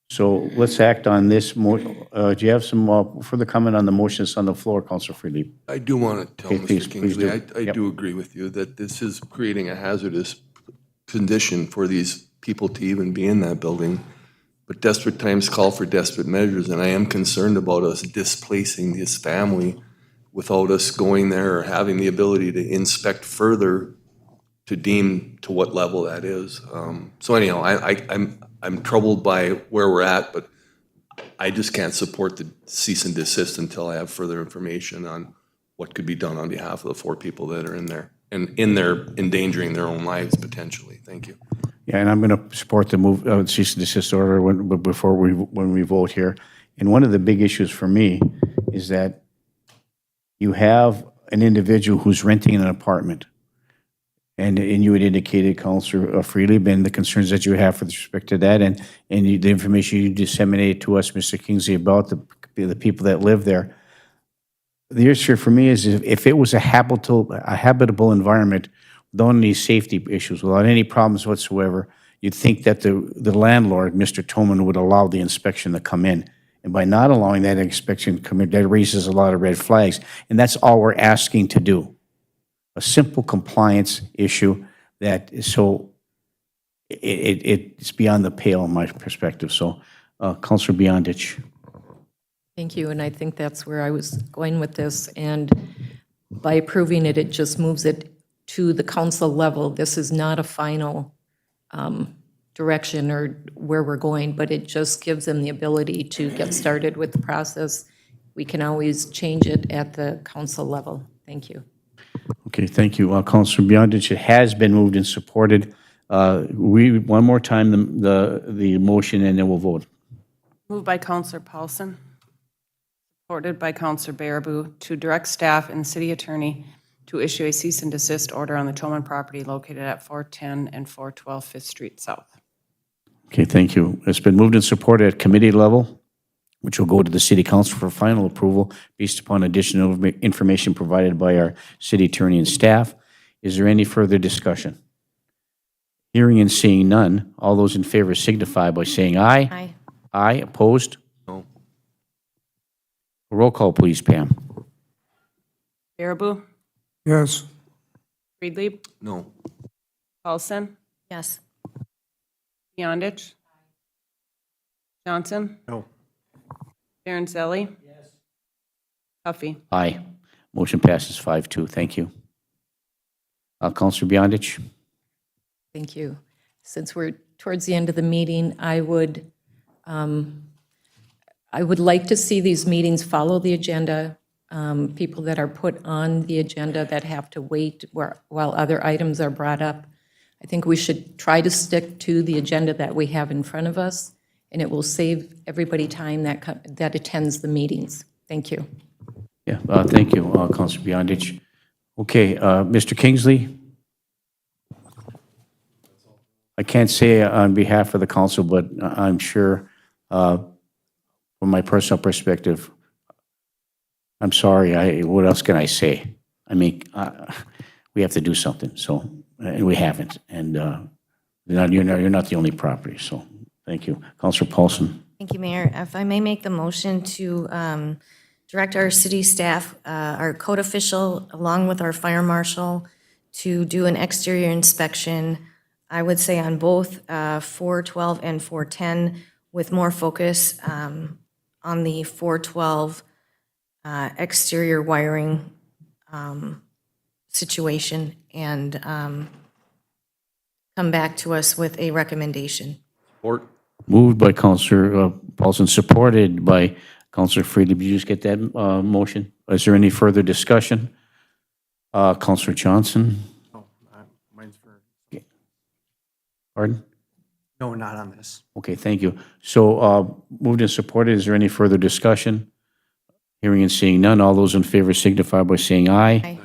So let's act on this. Do you have some further comment on the motions on the floor, Councilor Freely? I do want to tell Okay, please Mr. Kingsley, do. I Yep. do agree with you that this is creating a hazardous condition for these people to even be in that building. But desperate times call for desperate measures, and I am concerned about us displacing this family without us going there or having the ability to inspect further to deem to what level that is. So anyhow, I'm troubled by where we're at, but I just can't support the cease and desist until I have further information on what could be done on behalf of the 4 people that are in there and in there endangering their own lives potentially. Thank you. Yeah, and I'm going to support the move, cease and desist order when we vote here. And one of the big issues for me is that you have an individual who's renting an apartment. And you had indicated, Councilor Freely, been the concerns that you have with respect to that, and the information you disseminated to us, Mr. Kingsley, about the people that live there. The issue for me is if it was a habitable environment without any safety issues, without any problems whatsoever, you'd think that the landlord, Mr. Toman, would allow the inspection to come in. And by not allowing that inspection to come in, that raises a lot of red flags. And that's all we're asking to do. A simple compliance issue that is so, it's beyond the pale in my perspective. So, Councilor Beyondich. Thank you, and I think that's where I was going with this. And by approving it, it just moves it to the council level. This is not a final direction or where we're going, but it just gives them the ability to get started with the process. We can always change it at the council level. Thank you. Okay, thank you. Councilor Beyondich, it has been moved and supported. One more time, the motion, and then we'll vote. Moved by Counselor Paulson, supported by Counselor Baraboo, to direct staff and the city attorney to issue a cease and desist order on the Toman property located at 410 and 412 Fifth Street South. Okay, thank you. It's been moved and supported at committee level, which will go to the city council for final approval based upon additional information provided by our city attorney and staff. Is there any further discussion? Hearing and seeing none, all those in favor signify by saying aye. Aye. Aye, opposed? No. Roll call, please, Pam. Baraboo, Yes. Friedlieb, No. Paulson, Yes. Beyondich, Johnson. No. Baranzelli. Yes. Huffy. Aye. Motion passes 5-2. Thank you. Councilor Beyondich? Thank you. Since we're towards the end of the meeting, I would like to see these meetings follow the agenda. People that are put on the agenda that have to wait while other items are brought up. I think we should try to stick to the agenda that we have in front of us, and it will save everybody time that attends the meetings. Thank you. Yeah, thank you, Councilor Beyondich. Okay, Mr. Kingsley? I can't say on behalf of the council, but I'm sure, from my personal perspective, I'm sorry, what else can I say? I mean, we have to do something, so, and we haven't, and you're not the only property, so, thank you. Councilor Paulson? Thank you, Mayor. If I may make the motion to direct our city staff, our code official, along with our fire marshal, to do an exterior inspection, I would say on both 412 and 410, with more focus on the 412 exterior wiring situation, and come back to us with a recommendation. Support. Moved by Councilor Paulson, supported by Councilor Freed. Did you just get that motion? Is there any further discussion? Councilor Johnson? Mine's for. Pardon? No, not on this. Okay, thank you. So moved and supported. Is there any further discussion? Hearing and seeing none. All those in favor signify by saying aye. Aye.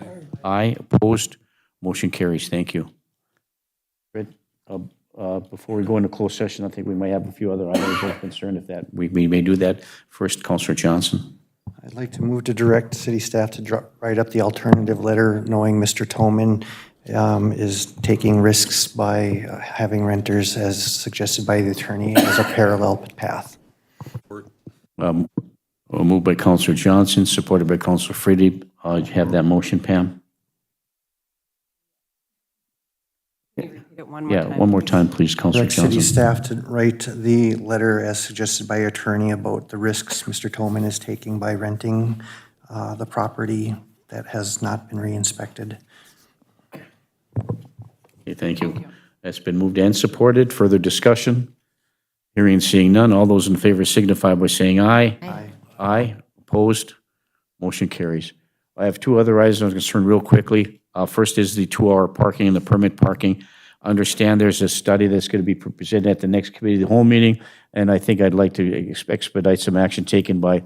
Aye. Opposed? Motion carries. Thank you. Fred, before we go into closed session, I think we might have a few other items of concern. If that we may do that first. Councilor Johnson. I'd like to move to direct city staff to write up the alternative letter, knowing Mr. Toman is taking risks by having renters, as suggested by the attorney, as a parallel path. Moved by Councilor Johnson, supported by Councilor Freedy. You have that motion, Pam? Repeat it one more Yeah, time, one more please. time, please, Councilor Direct city Johnson. staff to write the letter as suggested by attorney about the risks Mr. Toman is taking by renting the property that has not been re-inspected. Okay, thank you. That's been moved and supported. Further discussion? Hearing and seeing none. All those in favor signify by saying aye. Aye. Aye. Opposed? Motion carries. I have two other items I'm concerned real quickly. First is the 2-hour parking and the permit parking. I understand there's a study that's going to be presented at the next committee of the whole meeting, and I think I'd like to expedite some action taken by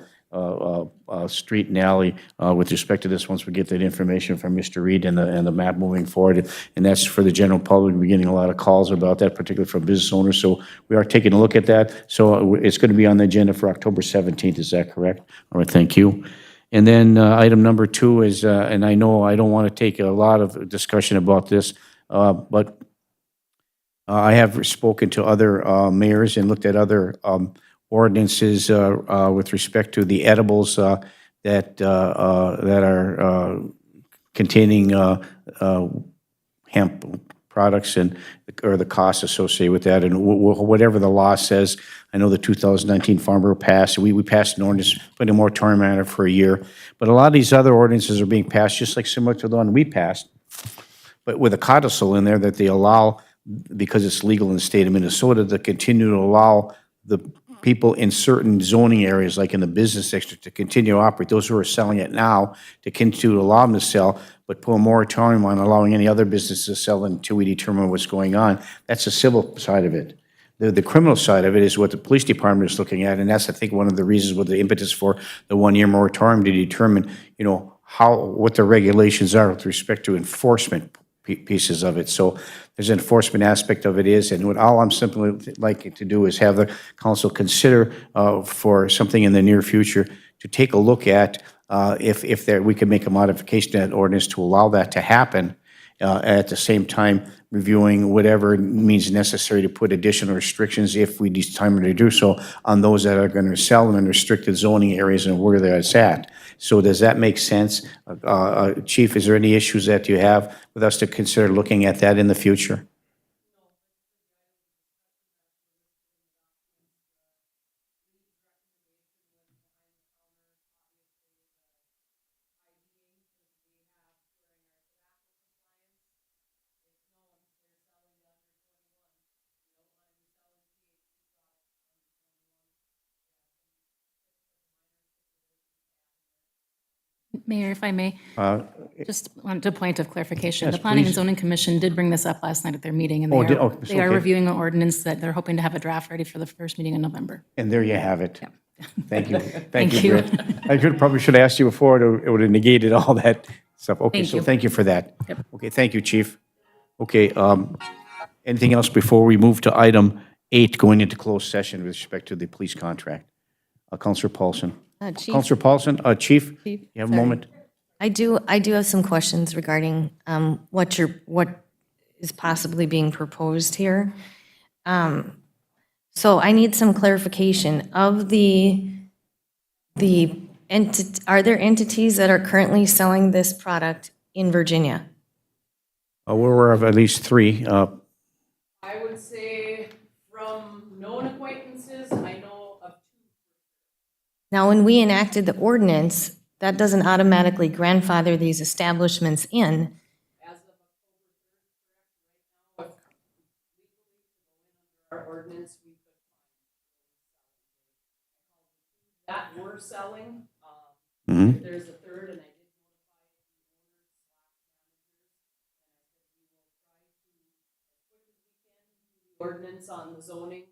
Street and Alley with respect to this once we get that information from Mr. Reed and the map moving forward. And that's for the general public. We're getting a lot of calls about that, particularly from business owners. So we are taking a look at that. So it's going to be on the agenda for October 17th. Is that correct? All right, thank you. And then item number 2 is, and I know I don't want to take a lot of discussion about this, but I have spoken to other mayors and looked at other ordinances with respect to the edibles that are containing hemp products and or the costs associated with that, and whatever the law says. I know the 2019 Farm Bill passed. We passed an ordinance putting a moratorium on it for a year, but a lot of these other ordinances are being passed just like similar to the one we passed, but with a codicil in there that they allow, because it's legal in the state of Minnesota, to continue to allow the people in certain zoning areas, like in the business district, to continue to operate. Those who are selling it now, to continue to allow them to sell, but put a moratorium on allowing any other business to sell until we determine what's going on. That's the civil side of it. The criminal side of it is what the police department is looking at, and that's, I think, one of the reasons with the impetus for the 1-year moratorium to determine, what the regulations are with respect to enforcement pieces of it. So there's an enforcement aspect of it is, and what all I'm simply like to do is have the council consider for something in the near future to take a look at if we can make a modification to that ordinance to allow that to happen, at the same time reviewing whatever means necessary to put additional restrictions if we determine to do so on those that are going to sell in restricted zoning areas and where that's at. So does that make sense? Chief, is there any issues that you have with us to consider looking at that in the future? Mayor, if I may, just want a point of clarification. The Planning and please. Zoning Commission did bring this up last night at their meeting, and Oh, they are, it's they are okay. reviewing an ordinance that they're hoping to have a draft ready for the first meeting in November. And there you have it. Thank you. Thank you, you. Brett. Probably should have asked you before, it would have negated all that stuff. Okay, Thank so you. thank you for that. Yep. Okay, thank you, Chief. Okay, anything else before we move to item 8, going into closed session with respect to the police contract? Counselor Paulson. Chief, Counselor Paulson, Chief, you have a sorry. moment? I do have some questions regarding what is possibly being proposed here. So I need some clarification of are there entities that are currently selling this product in Virginia? We're aware of at least 3. I would say from known acquaintances, I know of Now, when we enacted the ordinance, that doesn't automatically grandfather these establishments in. our ordinance, we could find that we're selling. Mhm. There's a third, and I did notify the ordinance on the zoning.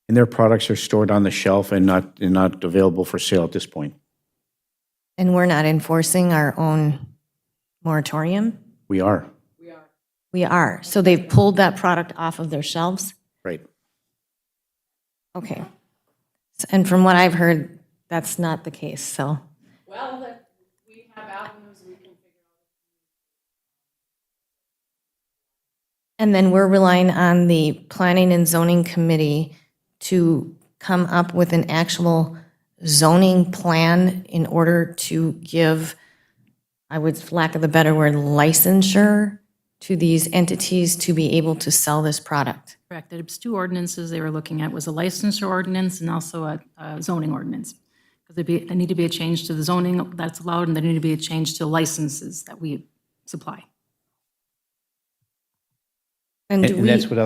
And their products are stored on the shelf and not available for sale at this point. And we're not enforcing our own moratorium? We are, We are. So they've pulled that product off of their shelves? right. Okay. And from what I've heard, that's not the case, so. Well, that we have avenues we can figure out. And then we're relying on the Planning and Zoning Committee to come up with an actual zoning plan in order to give, I would, for lack of a better word, licensure to these entities to be able to sell this product. Correct. There's 2 ordinances they were looking at, was a licensure ordinance and also a zoning ordinance. Because there need to be a change to the zoning that's allowed, and there need to be a change to licenses that we supply. And do And we? that's what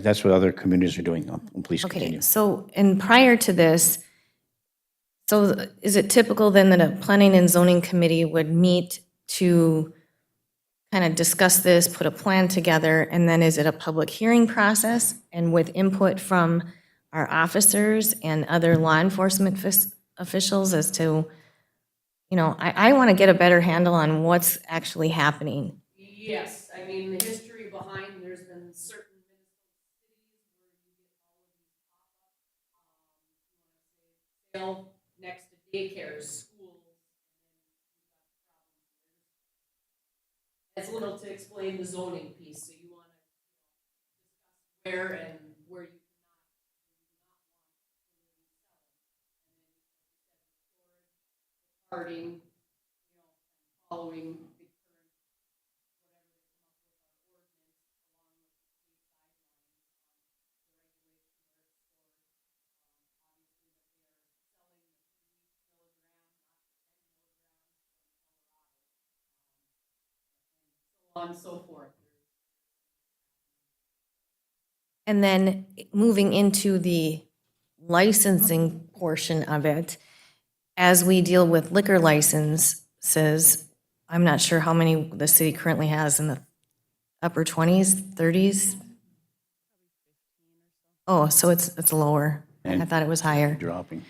that's what other communities are doing. Please Okay, continue. so, and prior to this, so is it typical then that a planning and zoning committee would meet to kind of discuss this, put a plan together, and then is it a public hearing process? And with input from our officers and other law enforcement officials as to, I want to get a better handle on what's actually happening. Yes, I mean, the history behind, there's been certain sale next to daycares, schools. It's a little to explain the zoning piece, so you want to discuss where and where you cannot parting, following the current on and so forth. And then moving into the licensing portion of it, as we deal with liquor licenses, I'm not sure how many the city currently has in the upper 20s, 30s? Oh, so it's lower. I thought it was higher. Dropping.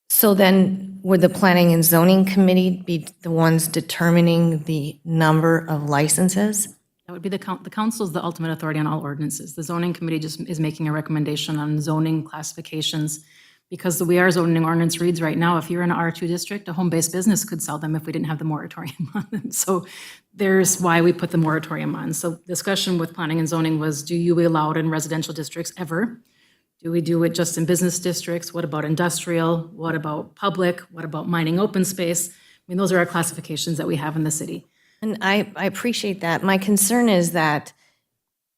So then, would the Planning and Zoning Committee be the ones determining the number of licenses? That would be the council is the ultimate authority on all ordinances. The zoning committee just is making a recommendation on zoning classifications. Because the We Are zoning ordinance reads right now, if you're in an R2 district, a home-based business could sell them if we didn't have the moratorium on them. So there's why we put the moratorium on. So discussion with planning and zoning was, do you allow it in residential districts ever? Do we do it just in business districts? What about industrial? What about public? What about mining open space? I mean, those are our classifications that we have in the city. And I appreciate that. My concern is that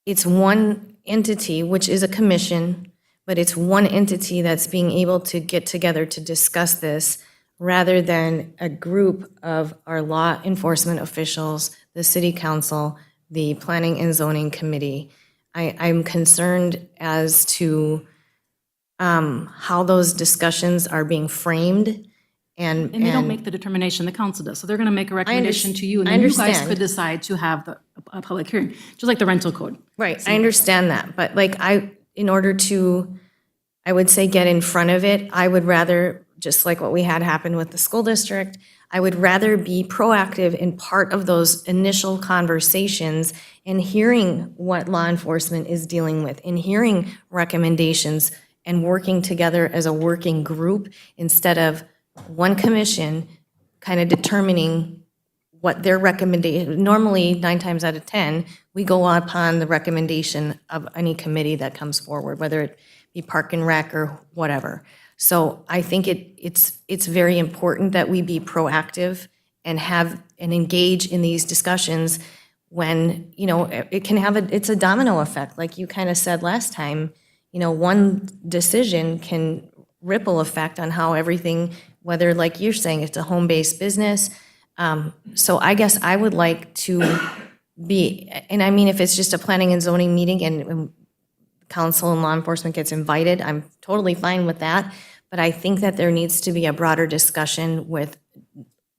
it's one entity, which is a commission, but it's one entity that's being able to get together to discuss this rather than a group of our law enforcement officials, the city council, the planning and zoning committee. I'm concerned as to how those discussions are being framed, and And they don't make the determination, the council does. So they're going to make a recommendation to you, and I then you guys understand. could decide to have a public hearing, just like the rental code. Right, I understand that, but like in order to, I would say, get in front of it, I would rather, just like what we had happen with the school district, I would rather be proactive in part of those initial conversations and hearing what law enforcement is dealing with, and hearing recommendations and working together as a working group instead of one commission kind of determining what their recommendation, normally 9 times out of 10, we go upon the recommendation of any committee that comes forward, whether it be Park and Rec or whatever. So I think it's very important that we be proactive and have and engage in these discussions when, it can have it's a domino effect, like you kind of said last time. One decision can ripple effect on how everything, whether, like you're saying, it's a home-based business. So I guess I would like to be, and I mean, if it's just a planning and zoning meeting and council and law enforcement gets invited, I'm totally fine with that. But I think that there needs to be a broader discussion with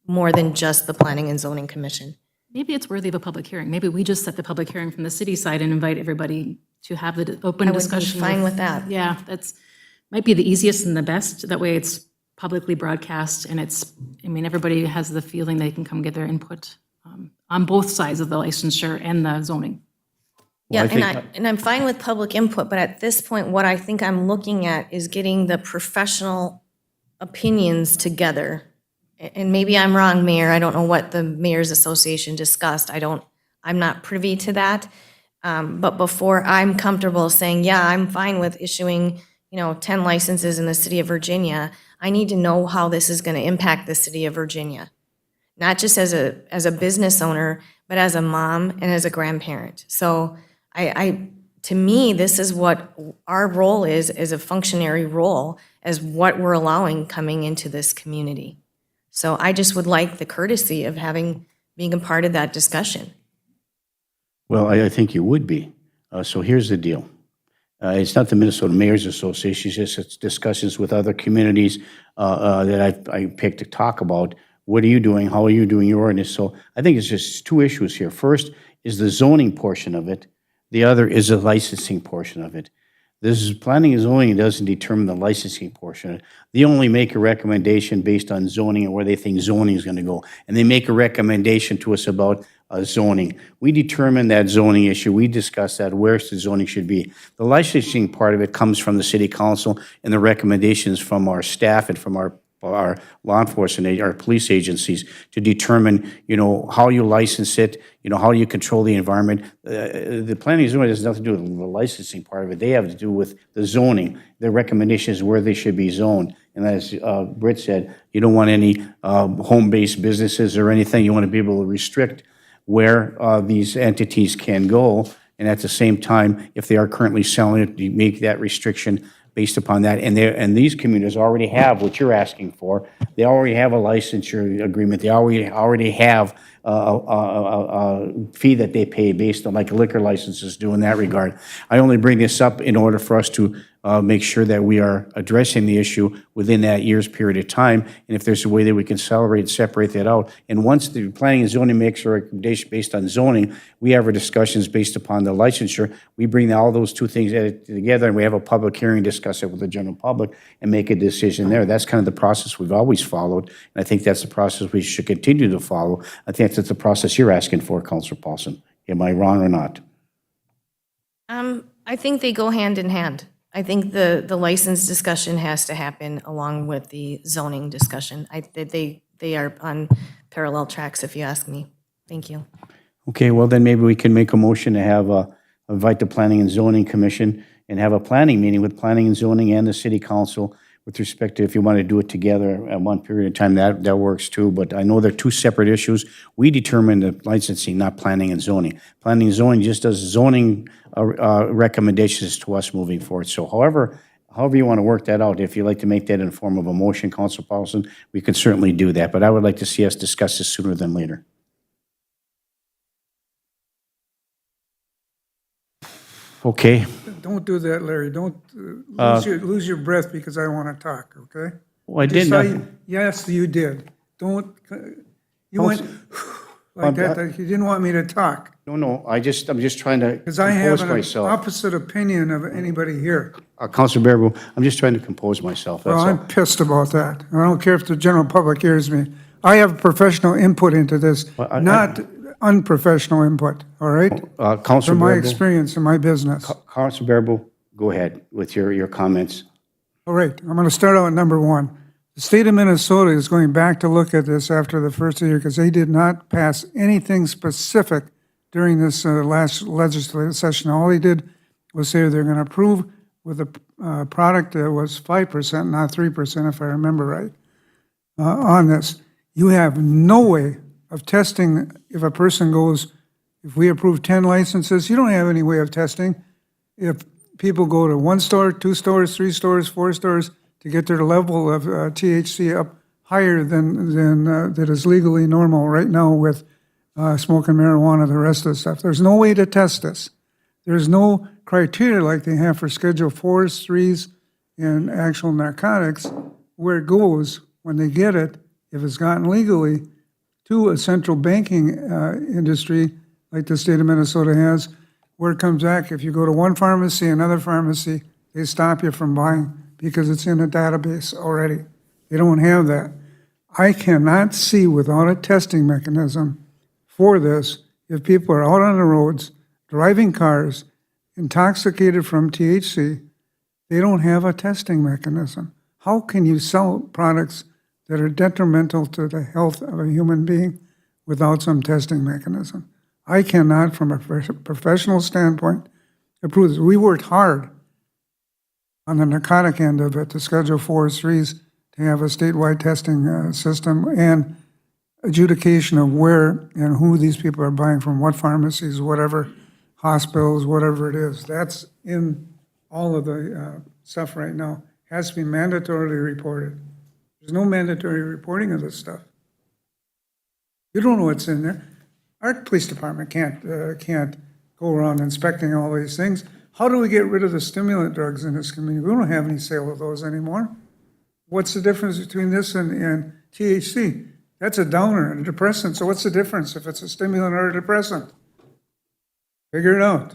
more than just the planning and zoning commission. Maybe it's worthy of a public hearing. Maybe we just set the public hearing from the city side and invite everybody to have the open I would be discussion. fine with that. Yeah, might be the easiest and the best. That way it's publicly broadcast, and everybody has the feeling they can come get their input on both sides of the licensure and the zoning. Yeah, and I'm fine with public input, but at this point, what I think I'm looking at is getting the professional opinions together. And maybe I'm wrong, Mayor, I don't know what the Mayor's Association discussed, I'm not privy to that. But before I'm comfortable saying, yeah, I'm fine with issuing, 10 licenses in the city of Virginia, I need to know how this is gonna impact the city of Virginia. Not just as a business owner, but as a mom and as a grandparent. So to me, this is what our role is a functionary role, as what we're allowing coming into this community. So I just would like the courtesy of being a part of that discussion. Well, I think you would be. So here's the deal. It's not the Minnesota Mayor's Association, it's discussions with other communities that I picked to talk about. What are you doing? How are you doing your ordinance? So I think it's just two issues here. First is the zoning portion of it. The other is the licensing portion of it. This is planning and zoning, it doesn't determine the licensing portion. They only make a recommendation based on zoning and where they think zoning is going to go. And they make a recommendation to us about zoning. We determine that zoning issue. We discuss that, where the zoning should be. The licensing part of it comes from the city council and the recommendations from our staff and from our law enforcement, our police agencies, to determine, how you license it, how you control the environment. The planning and zoning has nothing to do with the licensing part of it. They have to do with the zoning, the recommendations where they should be zoned. And as Britt said, you don't want any home-based businesses or anything. You want to be able to restrict where these entities can go. And at the same time, if they are currently selling it, you make that restriction based upon that. And these communities already have what you're asking for. They already have a licensure agreement. They already have a fee that they pay based on, like liquor licenses do in that regard. I only bring this up in order for us to make sure that we are addressing the issue within that year's period of time. And if there's a way that we can separate that out. And once the planning and zoning makes a recommendation based on zoning, we have our discussions based upon the licensure. We bring all those two things together and we have a public hearing, discuss it with the general public and make a decision there. That's kind of the process we've always followed. And I think that's the process we should continue to follow. I think that's the process you're asking for, Councilor Paulson. Am I wrong or not? I think they go hand in hand. I think the license discussion has to happen along with the zoning discussion. They are on parallel tracks, if you ask me. Thank you. Okay, well then maybe we can make a motion to have invite the Planning and Zoning Commission and have a planning meeting with Planning and Zoning and the City Council with respect to if you want to do it together at one period of time, that works too. But I know they're two separate issues. We determine the licensing, not planning and zoning. Planning and zoning just does zoning recommendations to us moving forward. So however you want to work that out, if you'd like to make that in the form of a motion, Councilor Paulson, we can certainly do that. But I would like to see us discuss this sooner than later. Okay, Don't do that, Larry. Don't lose your breath because I want to talk, okay? Well, I Just didn't. saw you- Yes, you did. Don't, you went like that, you didn't want me to talk. No, I'm just trying to Because I have compose an myself. opposite opinion of anybody here. Councilor Bearable, I'm just trying to compose myself, that's Well, all. I'm pissed about that. I don't care if the general public hears me. I have professional input into this, Well, I- not unprofessional input, all right? Councilor From my Bearable, experience in my business. Councilor Bearable, go ahead with your comments. All right, I'm going to start out at number one. The state of Minnesota is going back to look at this after the first year because they did not pass anything specific during this last legislative session. All they did was say they're going to approve with a product that was 5%, not 3%, if I remember right, on this. You have no way of testing if a person goes, if we approve 10 licenses, you don't have any way of testing if people go to 1 store, 2 stores, 3 stores, 4 stores to get their level of THC up higher than that is legally normal right now with smoking marijuana, the rest of the stuff. There's no way to test this. There's no criteria like they have for Schedule 4s, 3s, and actual narcotics, where it goes when they get it, if it's gotten legally, to a central banking industry like the state of Minnesota has, where it comes back. If you go to one pharmacy, another pharmacy, they stop you from buying because it's in a database already. They don't have that. I cannot see without a testing mechanism for this, if people are out on the roads, driving cars, intoxicated from THC, they don't have a testing mechanism. How can you sell products that are detrimental to the health of a human being without some testing mechanism? I cannot, from a professional standpoint, approve this. We worked hard on the narcotic end of it, the Schedule 4s, 3s, to have a statewide testing system and adjudication of where and who these people are buying from, what pharmacies, whatever, hospitals, whatever it is. That's in all of the stuff right now. Has to be mandatorily reported. There's no mandatory reporting of this stuff. You don't know what's in there. Our police department can't go around inspecting all these things. How do we get rid of the stimulant drugs in this community? We don't have any sale of those anymore. What's the difference between this and THC? That's a downer and a depressant. So what's the difference if it's a stimulant or a depressant? Figure it out.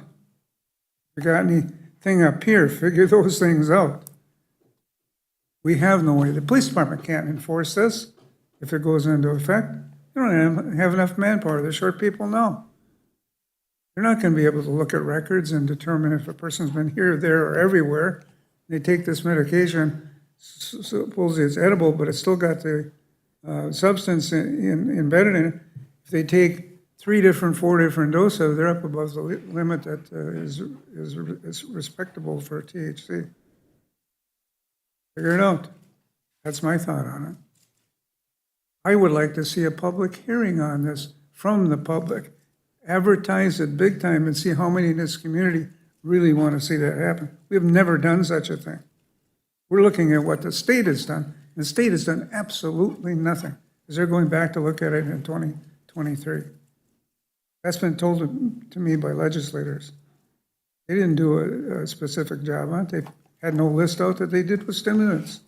If you got anything up here, figure those things out. We have no way. The police department can't enforce this if it goes into effect. They don't have enough manpower. They're short people now. They're not going to be able to look at records and determine if a person's been here, there, or everywhere. They take this medication, supposedly it's edible, but it's still got the substance embedded in it. If they take 4 different doses, they're up above the limit that is respectable for THC. Figure it out. That's my thought on it. I would like to see a public hearing on this from the public. Advertise it big time and see how many in this community really want to see that happen. We have never done such a thing. We're looking at what the state has done. The state has done absolutely nothing, because they're going back to look at it in 2023. That's been told to me by legislators. They didn't do a specific job on it. They had no list out that they did with stimulants.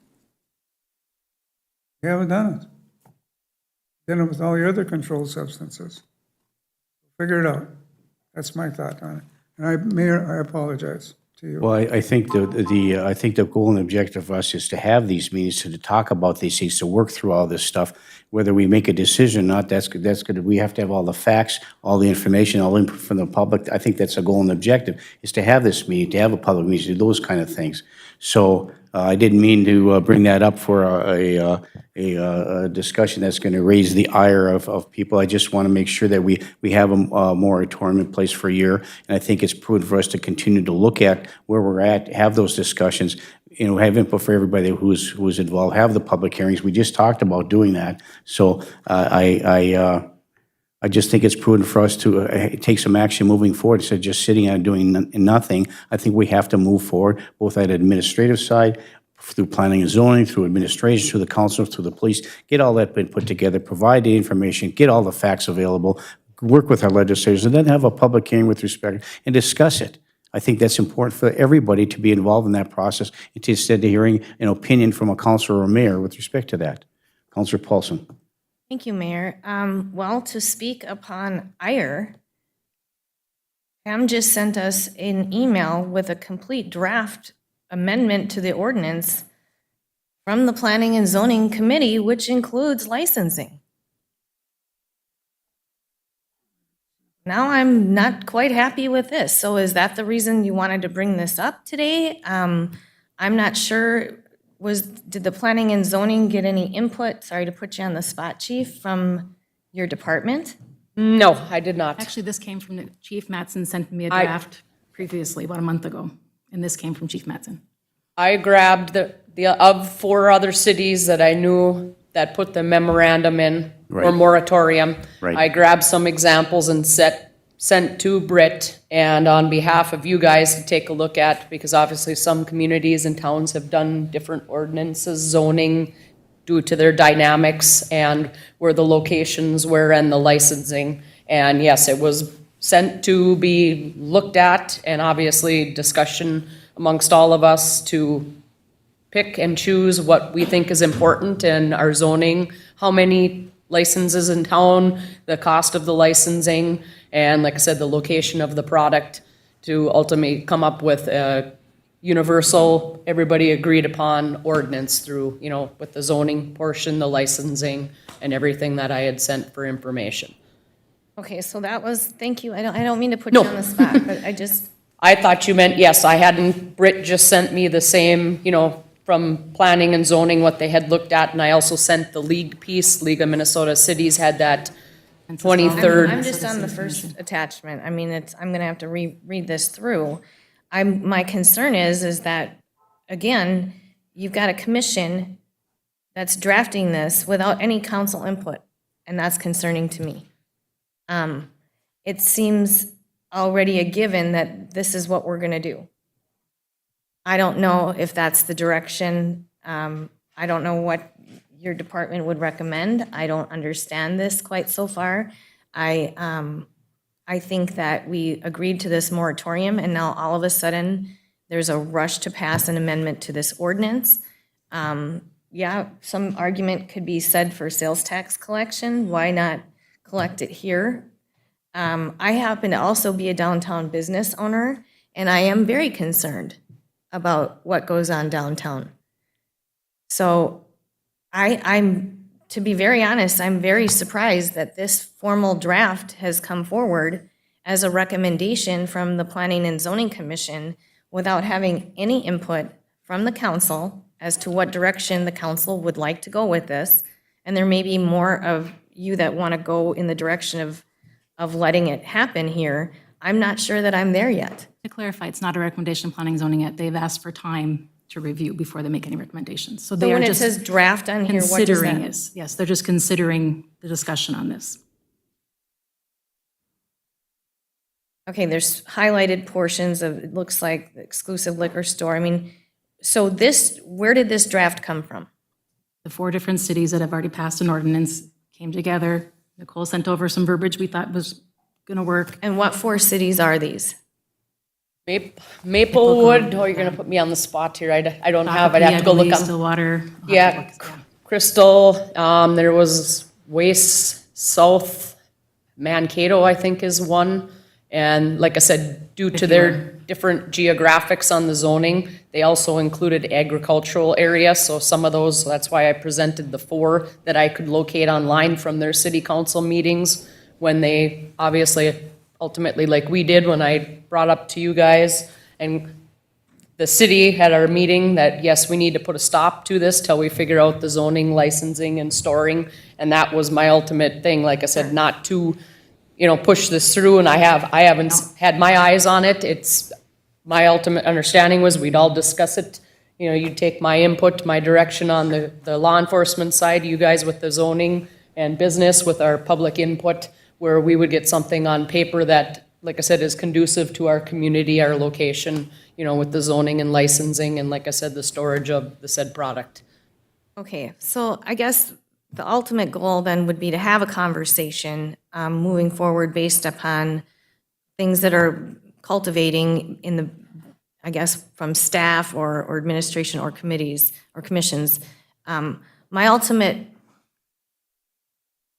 They haven't done it. Done it with all the other controlled substances. Figure it out. That's my thought on it. And Mayor, I apologize to you. Well, I think the goal and objective of us is to have these meetings, to talk about these things, to work through all this stuff. Whether we make a decision or not, that's good. We have to have all the facts, all the information, all input from the public. I think that's a goal and objective, is to have this meeting, to have a public meeting, to do those kind of things. So I didn't mean to bring that up for a discussion that's going to raise the ire of people. I just want to make sure that we have a moratorium in place for a year. And I think it's prudent for us to continue to look at where we're at, have those discussions, have input for everybody who's involved, have the public hearings. We just talked about doing that. So I just think it's prudent for us to take some action moving forward instead of just sitting and doing nothing. I think we have to move forward, both at administrative side, through planning and zoning, through administration, through the council, through the police, get all that been put together, provide the information, get all the facts available, work with our legislators, and then have a public hearing with respect and discuss it. I think that's important for everybody to be involved in that process, instead of hearing an opinion from a councilor or mayor with respect to that. Councilor Paulson. Thank you, Mayor. Well, to speak upon ire, Pam just sent us an email with a complete draft amendment to the ordinance from the Planning and Zoning Committee, which includes licensing. Now I'm not quite happy with this. So is that the reason you wanted to bring this up today? I'm not sure, did the Planning and Zoning get any input, sorry to put you on the spot, Chief, from your department? No, I did not. Actually, this came from the Chief Mattson sent me a draft previously, about a month ago, and this came from Chief Mattson. I grabbed the of 4 other cities that I knew that put the memorandum in, or Right. moratorium. Right. I grabbed some examples and sent to Britt, and on behalf of you guys to take a look at, because obviously some communities and towns have done different ordinances, zoning, due to their dynamics and where the locations were and the licensing. And yes, it was sent to be looked at, and obviously discussion amongst all of us to pick and choose what we think is important in our zoning, how many licenses in town, the cost of the licensing, and like I said, the location of the product, to ultimately come up with a universal, everybody agreed upon ordinance through, with the zoning portion, the licensing, and everything that I had sent for information. Okay, so that was, thank you. I don't mean to put you on the spot, but I thought you meant, yes, I hadn't, Britt just sent me the same, from planning and zoning, what they had looked at, and I also sent the league piece. League of Minnesota Cities had that 23rd. I'm just on the first attachment. I mean, I'm gonna have to read this through. My concern is that, again, you've got a commission that's drafting this without any council input, and that's concerning to me. It seems already a given that this is what we're gonna do. I don't know if that's the direction. I don't know what your department would recommend. I don't understand this quite so far. I think that we agreed to this moratorium, and now all of a sudden, there's a rush to pass an amendment to this ordinance. Yeah, some argument could be said for sales tax collection. Why not collect it here? I happen to also be a downtown business owner, and I am very concerned about what goes on downtown. So to be very honest, I'm very surprised that this formal draft has come forward as a recommendation from the Planning and Zoning Commission without having any input from the council as to what direction the council would like to go with this. And there may be more of you that want to go in the direction of letting it happen here. I'm not sure that I'm there yet. To clarify, it's not a recommendation planning and zoning yet. They've asked for time to review before they make any recommendations. So So they are when it just says draft on here, what does considering that? is, yes, they're just considering the discussion on this. Okay, there's highlighted portions of, it looks like the exclusive liquor store. I mean, so where did this draft come from? The 4 different cities that have already passed an ordinance came together. Nicole sent over some verbiage we thought was going to work. And what 4 cities are these? Maplewood, you're gonna put me on the spot here, I don't have, I'd have to go look up. Stillwater. Yeah, Crystal, there was Waste South, Mankato, I think is one. And like I said, due to their different geographics on the zoning, they also included agricultural areas. So some of those, that's why I presented the 4 that I could locate online from their city council meetings when they obviously ultimately, like we did when I brought up to you guys, and the city had our meeting that, yes, we need to put a stop to this till we figure out the zoning, licensing, and storing, and that was my ultimate thing, like I said, not to, push this through, and I haven't had my eyes on it. It's, my ultimate understanding was we'd all discuss it, you'd take my input, my direction on the law enforcement side, you guys with the zoning and business with our public input, where we would get something on paper that, like I said, is conducive to our community, our location, with the zoning and licensing, and like I said, the storage of the said product. Okay, so I guess the ultimate goal then would be to have a conversation moving forward based upon things that are cultivating in the, I guess, from staff or administration or committees or commissions. My ultimate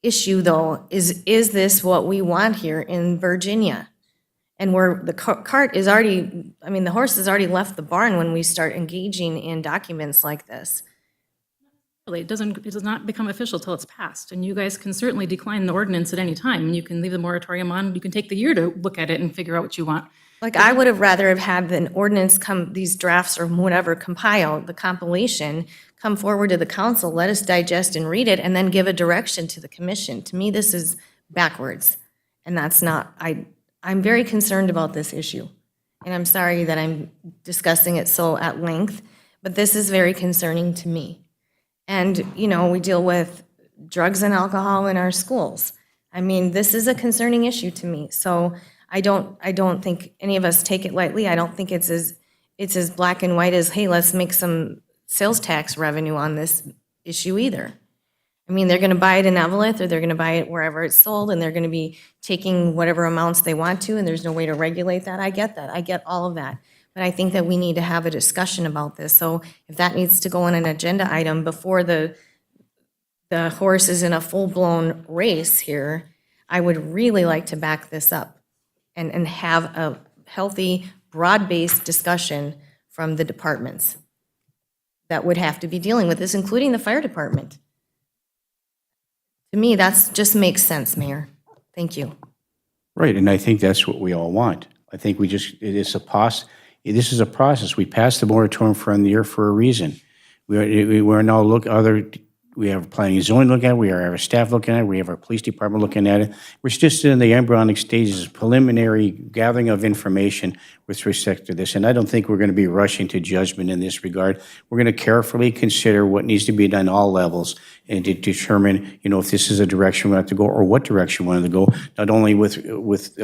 issue, though, is this what we want here in Virginia? And where the cart is already, I mean, the horse has already left the barn when we start engaging in documents like this. Really, it does not become official till it's passed, and you guys can certainly decline the ordinance at any time, and you can leave the moratorium on, you can take the year to look at it and figure out what you want. Like, I would have rather have had an ordinance come, these drafts or whatever compile, the compilation, come forward to the council, let us digest and read it, and then give a direction to the commission. To me, this is backwards, and that's not, I'm very concerned about this issue. And I'm sorry that I'm discussing it so at length, but this is very concerning to me. And, you know, we deal with drugs and alcohol in our schools. I mean, this is a concerning issue to me. So I don't think any of us take it lightly. I don't think it's as black and white as, hey, let's make some sales tax revenue on this issue either. I mean, they're going to buy it in Evelyn, or they're going to buy it wherever it's sold, and they're going to be taking whatever amounts they want to, and there's no way to regulate that. I get that. I get all of that. But I think that we need to have a discussion about this. So if that needs to go on an agenda item before the horse is in a full-blown race here, I would really like to back this up and have a healthy, broad-based discussion from the departments that would have to be dealing with this, including the fire department. To me, that's just makes sense, Mayor. Thank you. Right, and I think that's what we all want. I think this is a process. We passed the moratorium for the year for a reason. We're now we have planning and zoning looking at it, we have our staff looking at it, we have our police department looking at it. We're just in the embryonic stages, preliminary gathering of information with respect to this, and I don't think we're going to be rushing to judgment in this regard. We're going to carefully consider what needs to be done at all levels and to determine, you know, if this is a direction we have to go or what direction we want to go, not only with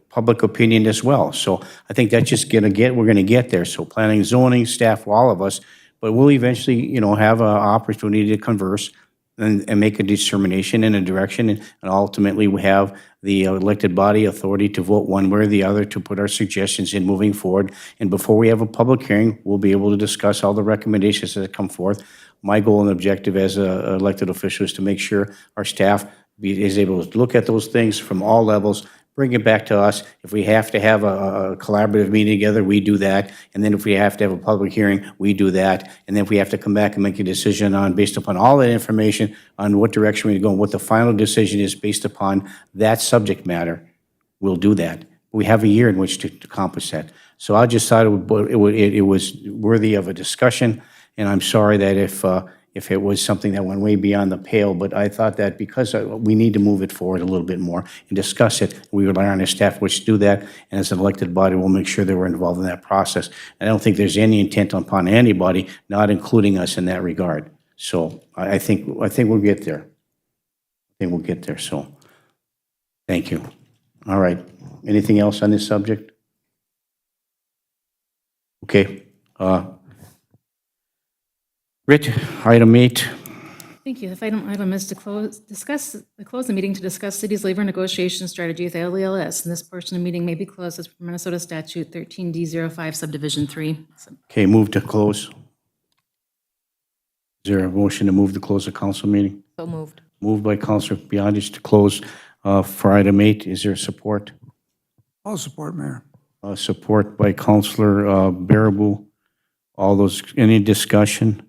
public opinion as well. So I think that's just we're going to get there. So planning, zoning, staff, all of us, but we'll eventually, you know, have an opportunity to converse and make a determination in a direction, and ultimately we have the elected body authority to vote one way or the other to put our suggestions in moving forward. And before we have a public hearing, we'll be able to discuss all the recommendations that come forth. My goal and objective as an elected official is to make sure our staff is able to look at those things from all levels, bring it back to us. If we have to have a collaborative meeting together, we do that. And then if we have to have a public hearing, we do that. And then if we have to come back and make a decision based upon all that information on what direction we go and what the final decision is based upon that subject matter, we'll do that. We have a year in which to accomplish that. So I just thought it was worthy of a discussion. And I'm sorry that if it was something that went way beyond the pale, but I thought that because we need to move it forward a little bit more and discuss it, we rely on our staff which do that, and as an elected body, we'll make sure that we're involved in that process. I don't think there's any intent upon anybody not including us in that regard. So I think we'll get there. I think we'll get there, so thank you. All right, anything else on this subject? Okay. Rich, item 8. Thank you. The final item is to close the meeting to discuss city's labor negotiation strategy with LELS, and this portion of the meeting may be closed as per Minnesota Statute 13D05 Subdivision 3. Okay, move to close. Is there a motion to move to close the council meeting? So moved. Moved by Councilor Beyondich to close for item 8. Is there support? I'll support, Mayor. Support by Councilor Baraboo. All those, any discussion?